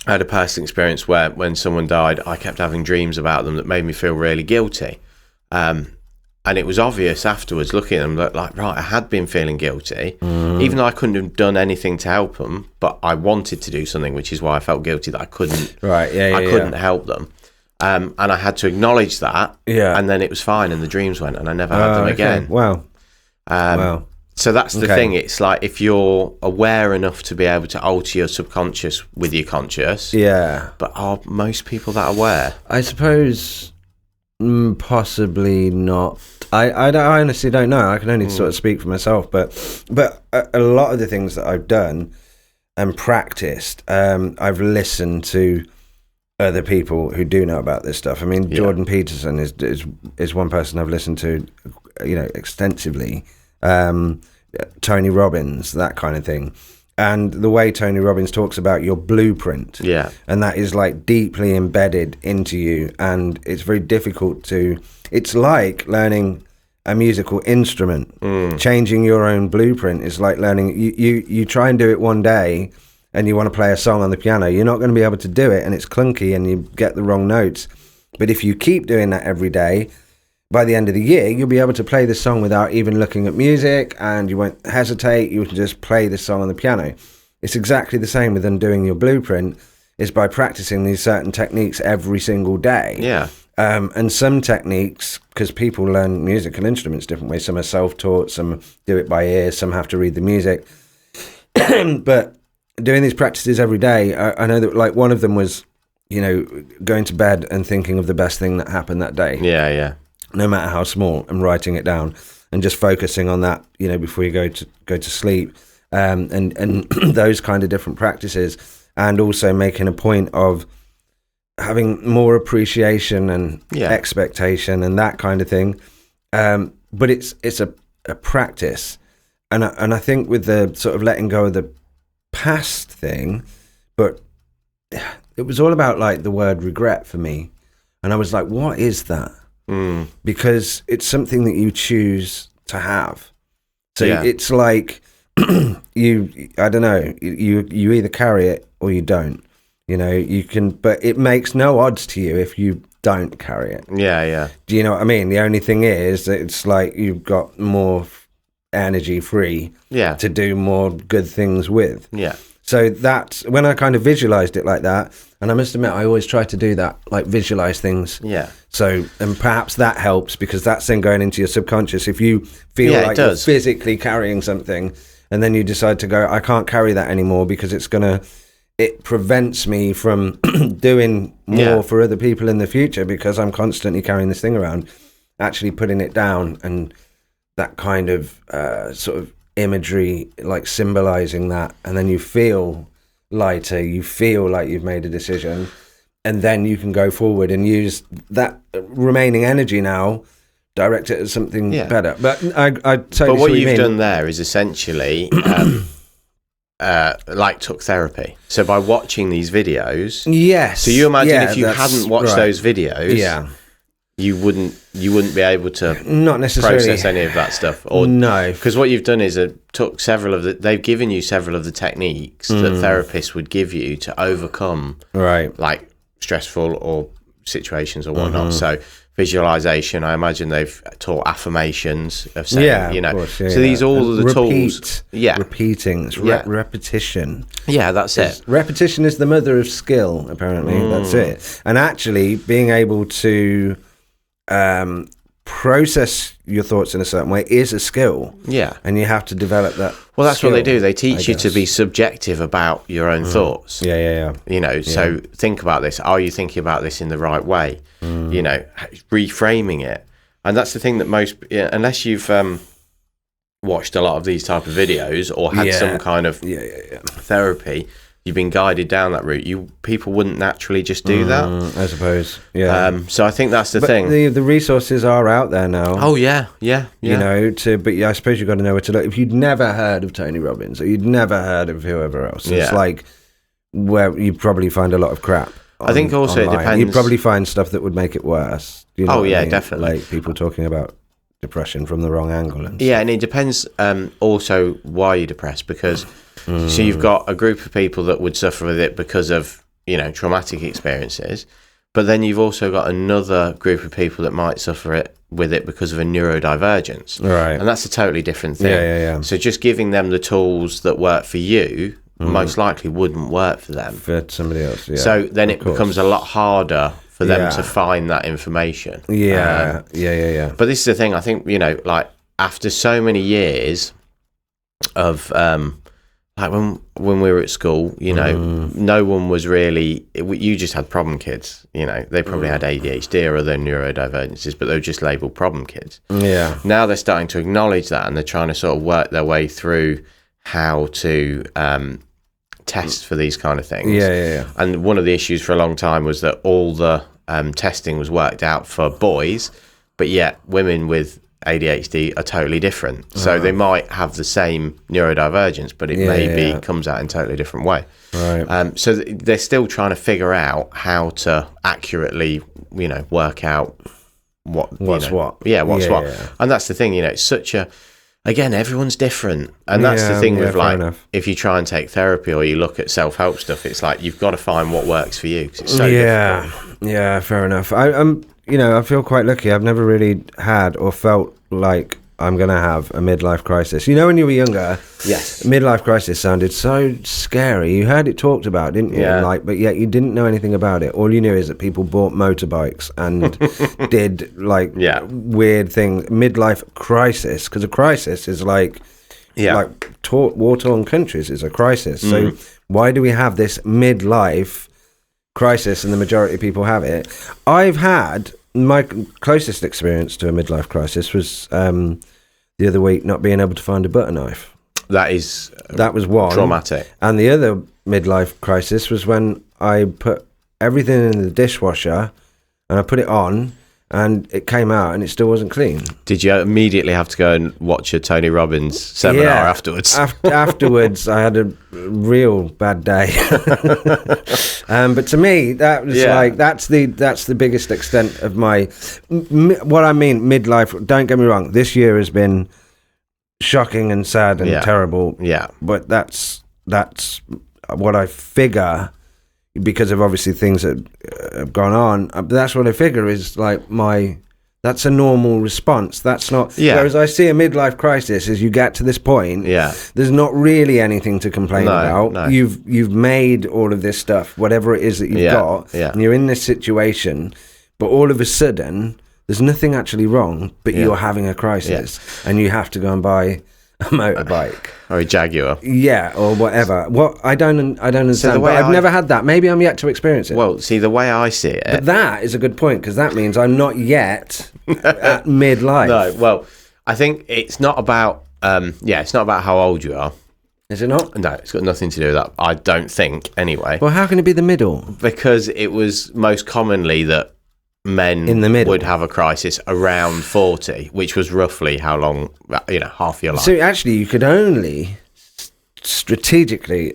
I had a personal experience where when someone died, I kept having dreams about them that made me feel really guilty. And it was obvious afterwards, looking at them, that I had been feeling guilty, even though I couldn't have done anything to help them, but I wanted to do something, which is why I felt guilty that I couldn't. I couldn't help them. And I had to acknowledge that. Yeah. And then it was fine, and the dreams went, and I never had them again. Wow. So that's the thing. It's like if you're aware enough to be able to alter your subconscious with your conscious. Yeah. But are most people that aware? I suppose possibly not. I honestly don't know. I can only sort of speak for myself. But a lot of the things that I've done and practiced, I've listened to other people who do know about this stuff. I mean, Jordan Peterson is one person I've listened to, extensively. Tony Robbins, that kind of thing. And the way Tony Robbins talks about your blueprint, and that is like deeply embedded into you, and it's very difficult to. It's like learning a musical instrument. Changing your own blueprint is like learning. You try and do it one day, and you want to play a song on the piano. You're not going to be able to do it, and it's clunky, and you get the wrong notes. But if you keep doing that every day, by the end of the year, you'll be able to play the song without even looking at music, and you won't hesitate. You can just play the song on the piano. It's exactly the same with undoing your blueprint, is by practicing these certain techniques every single day. Yeah. And some techniques, because people learn musical instruments different ways. Some are self-taught, some do it by ear, some have to read the music. But doing these practices every day, I know that like one of them was, going to bed and thinking of the best thing that happened that day. Yeah, yeah. No matter how small, and writing it down and just focusing on that, before you go to sleep, and those kind of different practices, and also making a point of having more appreciation and expectation and that kind of thing. But it's a practice, and I think with the sort of letting go of the past thing, but it was all about like the word regret for me, and I was like, what is that? Because it's something that you choose to have. So it's like I don't know, you either carry it or you don't. You can, but it makes no odds to you if you don't carry it. Yeah, yeah. Do you know what I mean? The only thing is that it's like you've got more energy free to do more good things with. Yeah. So that's when I kind of visualized it like that. And I must admit, I always try to do that, like visualize things. Yeah. So, and perhaps that helps, because that's then going into your subconscious. If you feel like you're physically carrying something, and then you decide to go, I can't carry that anymore because it prevents me from doing more for other people in the future because I'm constantly carrying this thing around. Actually putting it down, and that kind of sort of imagery, like symbolizing that, and then you feel lighter, you feel like you've made a decision, and then you can go forward and use that remaining energy now, direct it at something better. But I totally. But what you've done there is essentially like took therapy. So by watching these videos, yes. So you imagine if you hadn't watched those videos, you wouldn't be able to not necessarily process any of that stuff. Or no, because what you've done is took several of they've given you several of the techniques that therapists would give you to overcome like stressful or situations or whatnot. So visualization, I imagine they've taught affirmations of saying, so these all of the tools. Repeating, it's repetition. Yeah, that's it. Repetition is the mother of skill, apparently. That's it. And actually being able to process your thoughts in a certain way is a skill. Yeah. And you have to develop that. Well, that's what they do. They teach you to be subjective about your own thoughts. Yeah. So think about this. Are you thinking about this in the right way? Reframing it. And that's the thing that most, unless you've watched a lot of these type of videos or had some kind of therapy, you've been guided down that route. People wouldn't naturally just do that, I suppose. Yeah. So I think that's the thing. The resources are out there now. Oh yeah. But I suppose you've got to know where to look. If you'd never heard of Tony Robbins or you'd never heard of whoever else, it's like where you probably find a lot of crap. I think also online. It depends. You'd probably find stuff that would make it worse. Definitely. Like people talking about depression from the wrong angle. And it depends also why you're depressed, because so you've got a group of people that would suffer with it because of traumatic experiences, but then you've also got another group of people that might suffer with it because of a neurodivergence, right? And that's a totally different thing. Yeah. So just giving them the tools that work for you most likely wouldn't work for them, for somebody else. So then it becomes a lot harder for them to find that information. Yeah. But this is the thing, I think, like after so many years of like when we were at school, no one was really, you just had problem kids, they probably had ADHD or other neurodivergences, but they were just labelled problem kids. Yeah. Now they're starting to acknowledge that, and they're trying to sort of work their way through how to test for these kind of things. Yeah. And one of the issues for a long time was that all the testing was worked out for boys, but yet women with ADHD are totally different. So they might have the same neurodivergence, but it maybe comes out in a totally different way. Right. So they're still trying to figure out how to accurately, work out what's what. what. Yeah. And that's the thing, it's such a, again, everyone's different. And that's the thing with like, if you try and take therapy or you look at self-help stuff, it's like, you've got to find what works for you. 'Cause it's so difficult. Yeah, fair enough. I'm I feel quite lucky. I've never really had or felt like I'm going to have a midlife crisis. When you were younger, yes, midlife crisis sounded so scary. You heard it talked about, didn't you? Yeah. But yet you didn't know anything about it. All you knew is that people bought motorbikes and did weird things. Midlife crisis, because a crisis is like war-torn countries is a crisis. So why do we have this midlife crisis and the majority of people have it? I've had my closest experience to a midlife crisis was the other week not being able to find a butter knife. That was one traumatic. And the other midlife crisis was when I put everything in the dishwasher and I put it on and it came out and it still wasn't clean. Did you immediately have to go and watch a Tony Robbins seminar afterwards? Afterwards, I had a real bad day. But to me, that was that's the biggest extent of my what I mean midlife. Don't get me wrong. This year has been shocking and sad and terrible. Yeah, but that's what I figure. Because of obviously things that have gone on, that's what I figure is like that's a normal response. That's not. Whereas I see a midlife crisis as you get to this point. There's not really anything to complain about. No. You've made all of this stuff, whatever it is that you've got, and you're in this situation, but all of a sudden there's nothing actually wrong, but you're having a crisis, and you have to go and buy a motorbike or a Jaguar, or whatever. What I don't understand. But I've never had that. Maybe I'm yet to experience it. Well, see, the way I see it, but that is a good point because that means I'm not yet at midlife. No, well, I think it's not about it's not about how old you are. Is it not? No, it's got nothing to do with that. I don't think, anyway. Well, how can it be the middle? Because it was most commonly that men in the middle would have a crisis around 40, which was roughly how long, half your life. So actually you could only statistically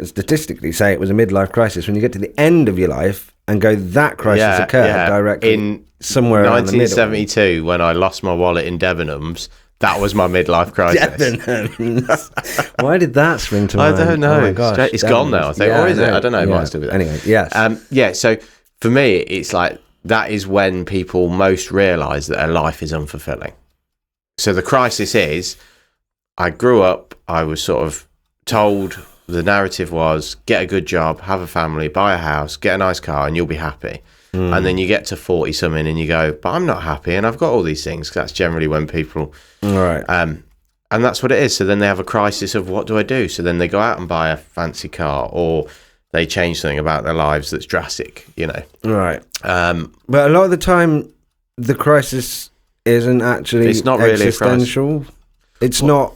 say it was a midlife crisis when you get to the end of your life and go that crisis occurred directly in somewhere around the middle. 1972 when I lost my wallet in Debenhams, that was my midlife crisis. Debenhams. Why did that spring to mind? I don't know. Oh my gosh, it's gone now, I think. Or is it? I don't know. It might still be there. Anyway, yes. So for me, it's like that is when people most realise that their life is unfulfilling. So the crisis is, I grew up, I was sort of told, the narrative was, get a good job, have a family, buy a house, get a nice car, and you'll be happy. And then you get to 40-something and you go, but I'm not happy, and I've got all these things. That's generally when people... Right. And that's what it is. So then they have a crisis of, what do I do? So then they go out and buy a fancy car, or they change something about their lives that's drastic, Right. But a lot of the time, the crisis isn't actually it's not really existential. It's not.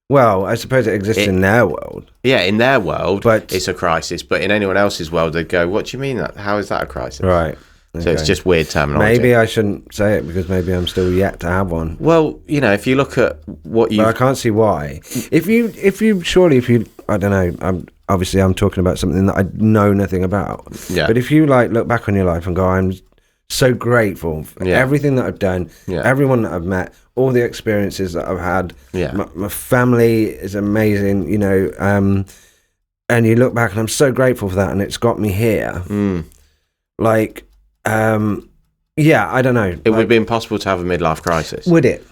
Well, I suppose it exists in their world. Yeah, in their world, but it's a crisis. But in anyone else's world, they'd go, what do you mean that? How is that a crisis? Right. Okay. So it's just weird terminology. Maybe I shouldn't say it because maybe I'm still yet to have one. Well, if you look at what you... But I can't see why. If you, I don't know, I'm talking about something that I know nothing about. Yeah. But if you look back on your life and go, I'm so grateful for everything that I've done, everyone that I've met, all the experiences that I've had. Yeah. My family is amazing, and you look back and I'm so grateful for that and it's got me here. I don't know. It would be impossible to have a midlife crisis. Would it?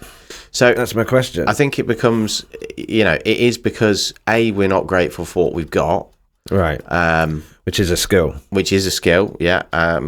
So that's my question. I think it becomes, it is because we're not grateful for what we've got. Right. Which is a skill. Yeah.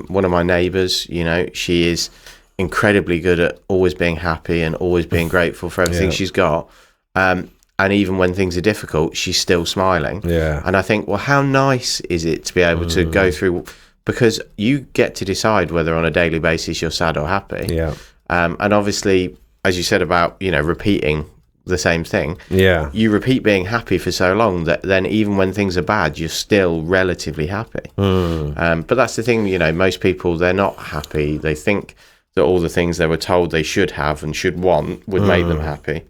One of my neighbours, she is incredibly good at always being happy and always being grateful for everything she's got. And even when things are difficult, she's still smiling. Yeah. And I think, well, how nice is it to be able to go through, because you get to decide whether on a daily basis you're sad or happy. Yeah. And obviously, as you said about, repeating the same thing. Yeah. You repeat being happy for so long that then even when things are bad, you're still relatively happy. But that's the thing, most people, they're not happy. They think that all the things they were told they should have and should want would make them happy.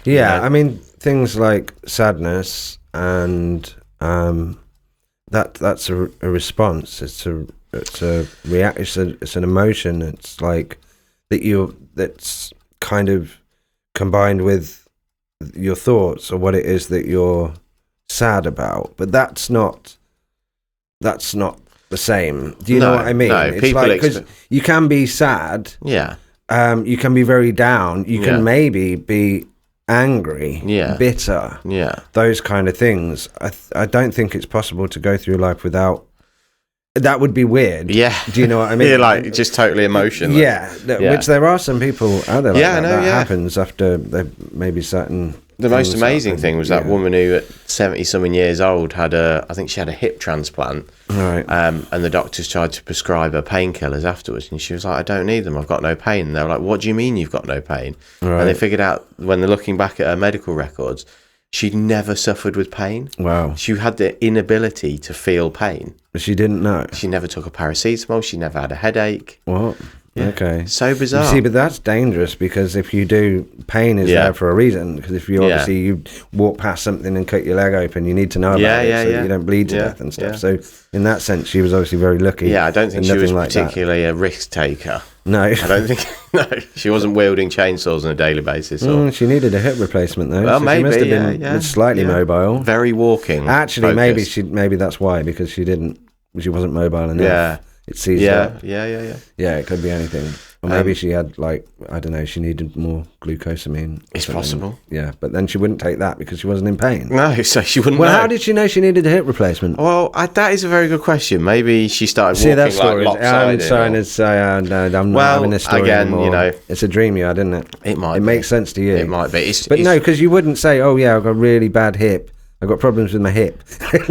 Yeah, I mean, things like sadness and that's a response. It's an emotion. It's like that's kind of combined with your thoughts or what it is that you're sad about. But that's not the same. Do you know what I mean? No, it's people like, because you can be sad. Yeah. You can be very down. You can maybe be angry, bitter. Yeah. Those kind of things. I don't think it's possible to go through life without. That would be weird. Yeah. Do you know what I mean? You're like just totally emotionless. Yeah. Which there are some people out there like that. That yeah. happens after they maybe certain. The most amazing thing was that woman who at 70-something years old I think she had a hip transplant. Right. And the doctors tried to prescribe her painkillers afterwards. And she was like, I don't need them. I've got no pain. And they were like, what do you mean you've got no pain? Right. And they figured out when they're looking back at her medical records, she'd never suffered with pain. Wow. She had the inability to feel pain. She didn't know. She never took a paracetamol. She never had a headache. What? Yeah. Okay. So bizarre. You see, but that's dangerous because if you do, pain is there for a reason. Because if you obviously you walk past something and cut your leg open, you need to know about it so you don't bleed to death and stuff. Yeah. So in that sense, she was obviously very lucky. Yeah, I don't think she was particularly a risk taker. No. I don't think. No, she wasn't wielding chainsaws on a daily basis. She needed a hip replacement though. Well, so maybe. She must have been slightly mobile. Very walking. Actually, maybe that's why, because she wasn't mobile enough. Yeah. It seized up. Yeah. Yeah, it could be anything. Or maybe she had, like, I don't know, she needed more glucosamine. It's possible. Yeah, but then she wouldn't take that because she wasn't in pain. No, so she wouldn't Well, know. how did she know she needed a hip replacement? Well, that is a very good question. Maybe she started walking that story. like lopsided. I'm sorry to say, I'm not having this story again, anymore. you know. It's a dream you had, isn't it? It might It be. makes sense to you. It might be. No, because you wouldn't say, oh, yeah, I've got a really bad hip. I've got problems with my hip. It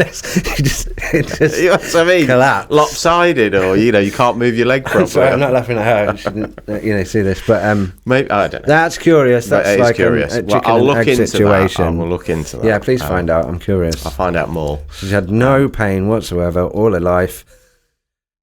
just you know what I mean? Collapse. Lopsided, or you can't move your leg properly. Sorry, I'm not laughing at her. She didn't, see this, but maybe I don't know. That's curious. That's like curious. a chicken I'll look and egg into situation. that. I will look into that. Yeah, please find out. I'm curious. I'll find out more. She's had no pain whatsoever all her life,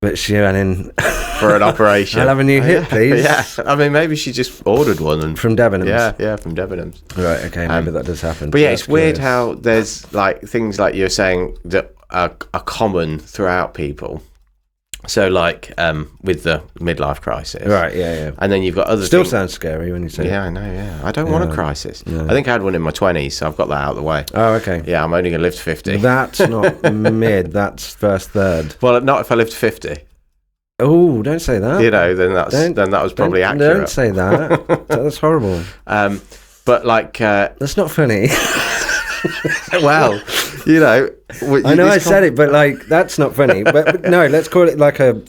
but she went in for an operation. I'll have a new hip, please. Yeah, I mean, maybe she just ordered one from Debenhams. Yeah, from Debenhams. Right. Okay. Maybe that does happen. But yeah, it's weird how there's like things like you're saying that are common throughout people. So like with the midlife crisis, right? Yeah. And then you've got other. Still sounds scary when you say. Yeah, I know. Yeah, I don't want a crisis. No. I think I had one in my 20s, so I've got that out of the way. Oh, okay. Yeah, I'm only going to live to 50. That's not mid. That's first third. Well, not if I live to 50. Oh, don't say that. Then that was probably accurate. Don't say that. That's horrible. But like, that's not funny. Well, I know I said it, but like that's not funny. But no, let's call it like a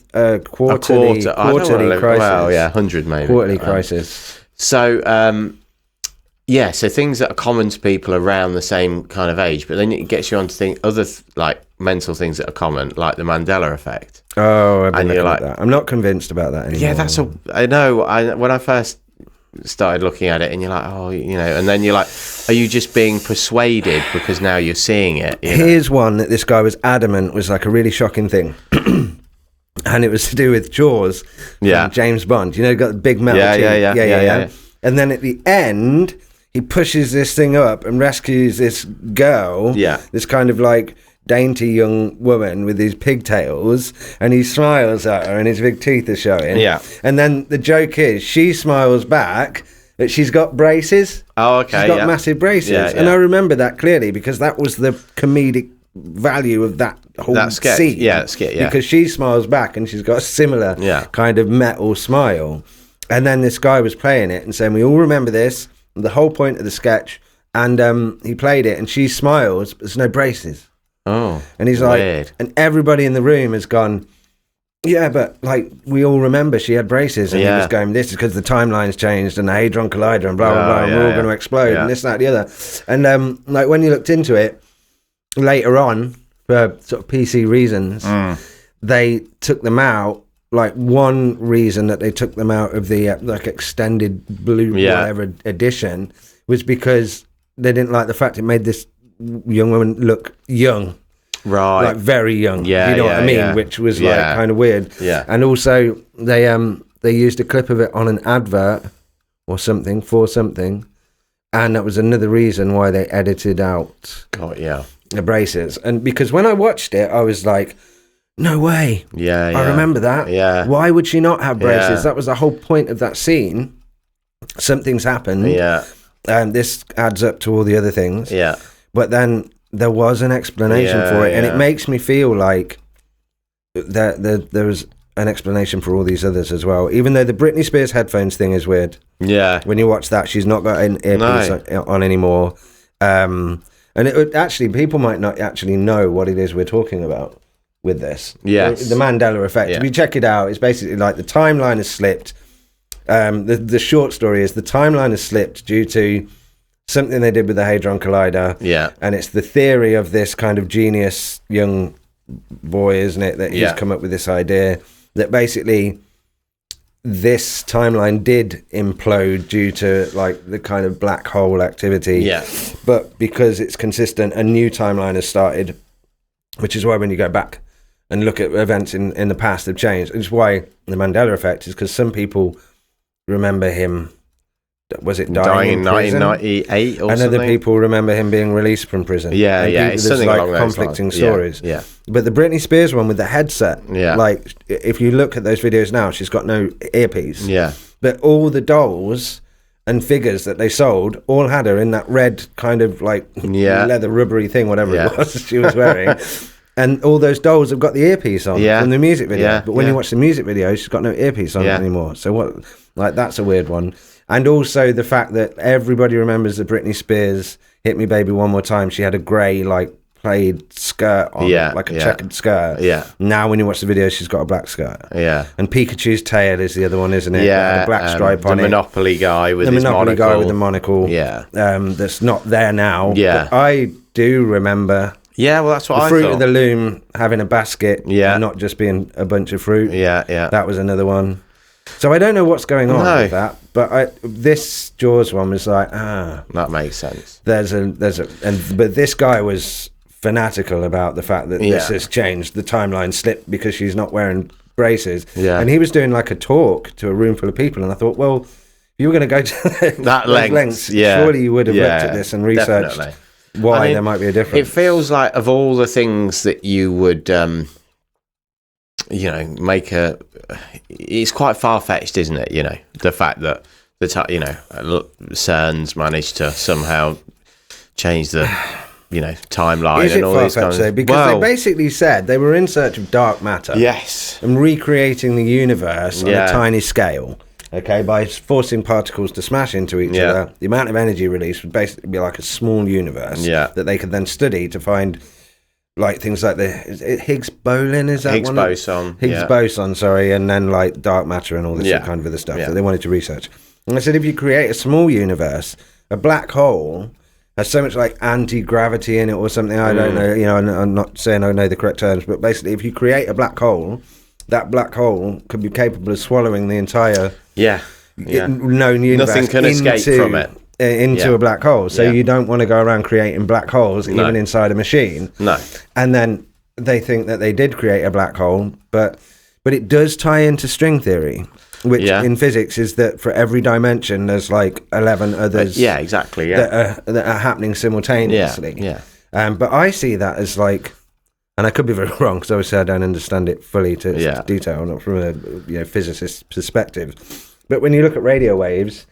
quarterly crisis. Well, yeah, 100 maybe. Quarterly crisis. So, so things that are common to people around the same kind of age, but then it gets you on to other like mental things that are common, like the Mandela effect. Oh, I've been looking at that. I'm not convinced about that anymore. Yeah, I know. When I first started looking at it, and you're like, and then you're like, are you just being persuaded because now you're seeing it? Here's one that this guy was adamant was like a really shocking thing. And it was to do with Jaws from James Bond. Got the big metal teeth. Yeah. And then at the end, he pushes this thing up and rescues this girl. Yeah. This kind of like dainty young woman with these pigtails, and he smiles at her and his big teeth are showing. Yeah. And then the joke is she smiles back, but she's got braces. Oh, okay. She's got massive braces. Yeah. And I remember that clearly because that was the comedic value of that whole sketch. scene. Yeah, skit, yeah. Because she smiles back and she's got a similar kind of metal smile. And then this guy was playing it and saying, we all remember this, the whole point of the sketch. And he played it and she smiles, but there's no braces. Oh, and he's weird. Like, and everybody in the room has gone, yeah, but like we all remember she had braces, and he was going, this is because the timeline's changed and the Hadron Collider and blah blah blah, and we're all going to explode and this, that, the other. And like when you looked into it later on for sort of PC reasons, they took them out. Like one reason that they took them out of the like extended blue whatever edition was because they didn't like the fact it made this young woman look young, right? Like very young. Yeah, you know what I mean? Yeah. Which was like kind of weird. Yeah. And also they used a clip of it on an advert or something for something, and that was another reason why they edited out. God, yeah. The braces. And because when I watched it, I was like, no way. Yeah, I remember that. Yeah. Why would she not have braces? Yeah. That was the whole point of that scene. Something's happened. Yeah. And this adds up to all the other things. Yeah. But then there was an explanation for it. And it makes me feel like there was an explanation for all these others as well. Even though the Britney Spears headphones thing is weird. Yeah. When you watch that, she's not got an earpiece on anymore. And it would actually, people might not actually know what it is we're talking about with this. Yes. The Mandela effect. Yeah. If you check it out, it's basically like the timeline has slipped. The short story is the timeline has slipped due to something they did with the Hadron Collider. Yeah. And it's the theory of this kind of genius young boy, isn't it, that he's come up with this idea that basically this timeline did implode due to like the kind of black hole activity. Yeah. But because it's consistent, a new timeline has started, which is why when you go back and look at events in the past have changed. It's why the Mandela effect is because some people remember him, was it dying in 1998 or and something? other people remember him being released from prison. Yeah, and yeah, people, it's there's something like along those conflicting lines. stories. Yeah. But the Britney Spears one with the headset, Yeah. like if you look at those videos now, she's got no earpiece. Yeah. But all the dolls and figures that they sold all had her in that red kind of like leather rubbery thing, whatever it was she was wearing. And all those dolls have got the earpiece on from the music video. Yeah. But when you watch the music video, she's got no earpiece on anymore. So what? Like that's a weird one. And also the fact that everybody remembers the Britney Spears "Hit Me Baby One More Time." She had a grey like plaid skirt on, like a checkered skirt. Yeah. Now when you watch the video, she's got a black skirt. Yeah. And Pikachu's tail is the other one, isn't it? Yeah. Had a black stripe on the it. Monopoly guy with The his Monopoly monocle. guy with the monocle. Yeah. That's not there now. Yeah. But I do remember. Yeah, well, that's what the I fruit thought. of the loom having a basket, and not just being a bunch of fruit. Yeah, yeah. That was another one. So I don't know what's going on with that, but this Jaws one was like, that makes sense. But this guy was fanatical about the fact that this has changed. The timeline slipped because she's not wearing braces. Yeah. And he was doing like a talk to a room full of people, and I thought, well, if you were going to go to that lengths, surely you would have looked at this and researched. Definitely. Why there might be a difference. It feels like of all the things that you would, make it's quite far-fetched, isn't it? You know, the fact that CERN's managed to somehow change the, timeline Is and it all these kinds though? Because they basically said they were in search of dark matter. Yes. And recreating the universe on a tiny scale. Okay, by forcing particles to smash into each other, the amount of energy released would basically be like a small universe that they could then study to find, like things like the Higgs boson, is that Higgs one? boson. Higgs boson, sorry, and then like dark matter and all this kind of other stuff that they wanted to research. And I said, if you create a small universe, a black hole has so much like anti-gravity in it or something. I don't know. I'm not saying I know the correct terms, but basically, if you create a black hole, that black hole could be capable of swallowing the entire known universe. Nothing can escape from it. Into a black hole. So you don't want to go around creating black holes even inside a machine. No. And then they think that they did create a black hole, but it does tie into string theory, which in physics is that for every dimension there's like 11 others. Exactly. That are happening simultaneously. Yeah. But I see that as like, and I could be very wrong because obviously I don't understand it fully to detail, not from a physicist's perspective. But when you look at radio waves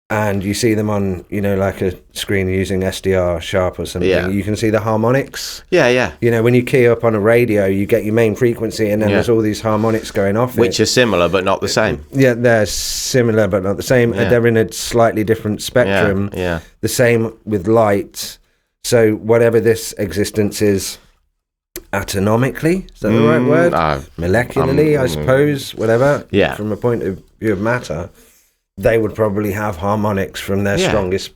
and you see them on, like a screen using SDR sharp or something, you can see the harmonics. Yeah. When you key up on a radio, you get your main frequency and then there's all these harmonics going off. Which are similar but not the same. Yeah, they're similar but not the same. Yeah. They're in a slightly different spectrum. Yeah. The same with light. So whatever this existence is, atonomically, is that the right word? Molecularly, I suppose, whatever. Yeah. From a point of view of matter, they would probably have harmonics from their strongest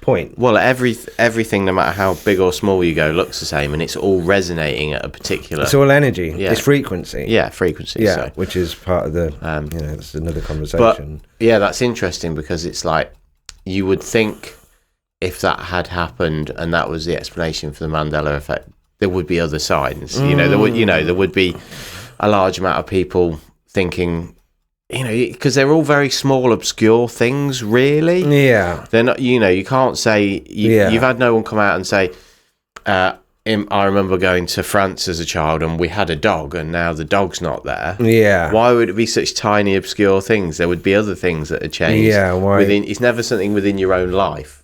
point. Well, everything, no matter how big or small you go, looks the same, and it's all resonating at a particular. It's all energy. Yeah. It's frequency. Yeah, frequency. Yeah, so. which is part of the. That's another conversation. But that's interesting because it's like you would think if that had happened and that was the explanation for the Mandela effect, there would be other signs. There would be a large amount of people thinking, because they're all very small, obscure things, really. Yeah. They're not, you can't say, you've had no one come out and say, I remember going to France as a child, and we had a dog, and now the dog's not there. Yeah. Why would it be such tiny, obscure things? There would be other things that had changed. Yeah, why? It's never something within your own life.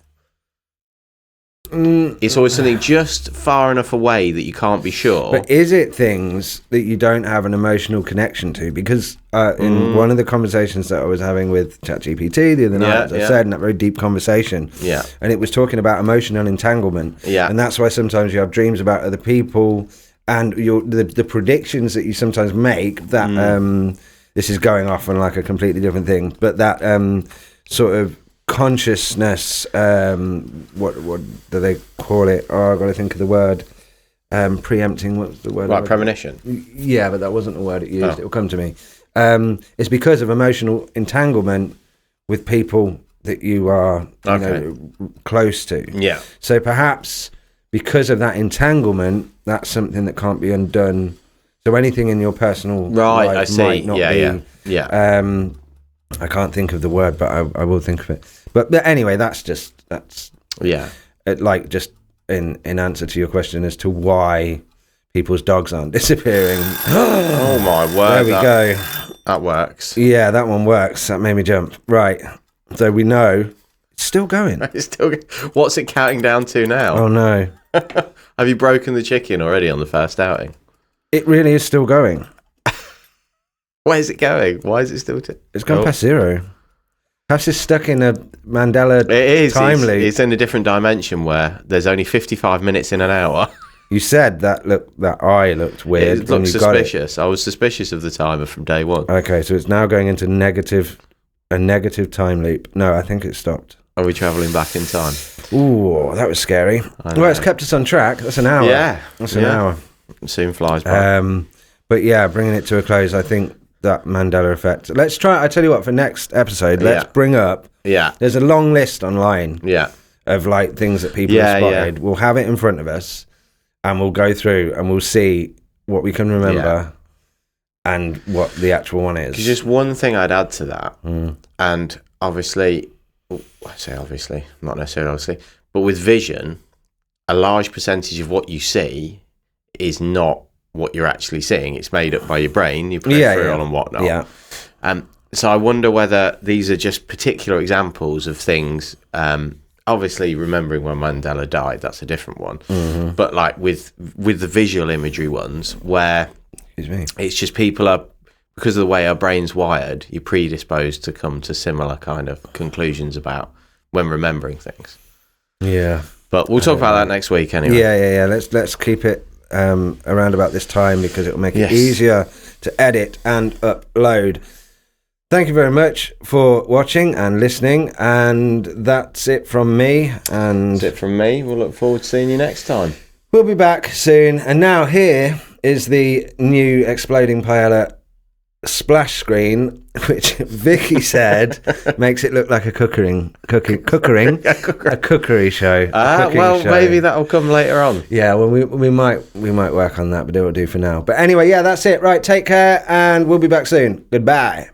It's always something just far enough away that you can't be sure. But is it things that you don't have an emotional connection to? Because in one of the conversations that I was having with ChatGPT the other night, as I said, in that very deep conversation, and it was talking about emotional entanglement. Yeah. And that's why sometimes you have dreams about other people, and the predictions that you sometimes make that this is going off on like a completely different thing, but that sort of consciousness, what do they call it? Oh, I've got to think of the word. Preempting, what's the word? Like premonition. Yeah, but that wasn't the word it used. It will come to me. It's because of emotional entanglement with people that you are close to. Yeah. So perhaps because of that entanglement, that's something that can't be undone. So anything in your personal life I see. might not be. Yeah. I can't think of the word, but I will think of it. But anyway, that's like just in answer to your question as to why people's dogs aren't disappearing. Oh my word! There we go. That works. Yeah, that one works. That made me jump. Right. So we know it's still going. What's it counting down to now? Oh no! Have you broken the chicken already on the first outing? It really is still going. Where is it going? Why is it still? It's gone past zero. Perhaps it's stuck in a Mandela time loop. It's in a different dimension where there's only 55 minutes in an hour. You said that eye looked weird. It looked suspicious. I was suspicious of the timer from day one. Okay, so it's now going into a negative time loop. No, I think it stopped. Are we travelling back in time? Ooh, that was scary. Well, it's kept us on track. That's an hour. Yeah. That's an hour. It soon flies by. But yeah, bringing it to a close, I think that Mandela effect. Let's try. I tell you what, for next episode, let's bring up. Yeah. There's a long list online. Yeah. Of like things that people have spotted. Yeah. We'll have it in front of us, and we'll go through and we'll see what we can remember and what the actual one is. Just one thing I'd add to that, and obviously, I say obviously, not necessarily obviously, but with vision, a large percentage of what you see is not what you're actually seeing. It's made up by your brain, your peripheral and whatnot. Yeah. So I wonder whether these are just particular examples of things. Obviously, remembering when Mandela died, that's a different one. Mm-hmm. But like with the visual imagery ones, where it's just people are, because of the way our brain's wired, you're predisposed to come to similar kind of conclusions about when remembering things. Yeah. But we'll talk about that next week anyway. Yeah. Let's keep it around about this time because it'll make it easier to edit and upload. Thank you very much for watching and listening, and that's it from me. And that's it from me. We'll look forward to seeing you next time. We'll be back soon. And now here is the new Exploding Paella splash screen, which Vicky said makes it look like a cookery show. Well, maybe that'll come later on. Yeah, well, we might work on that, but it will do for now. But anyway, yeah, that's it. Right, take care, and we'll be back soon. Goodbye.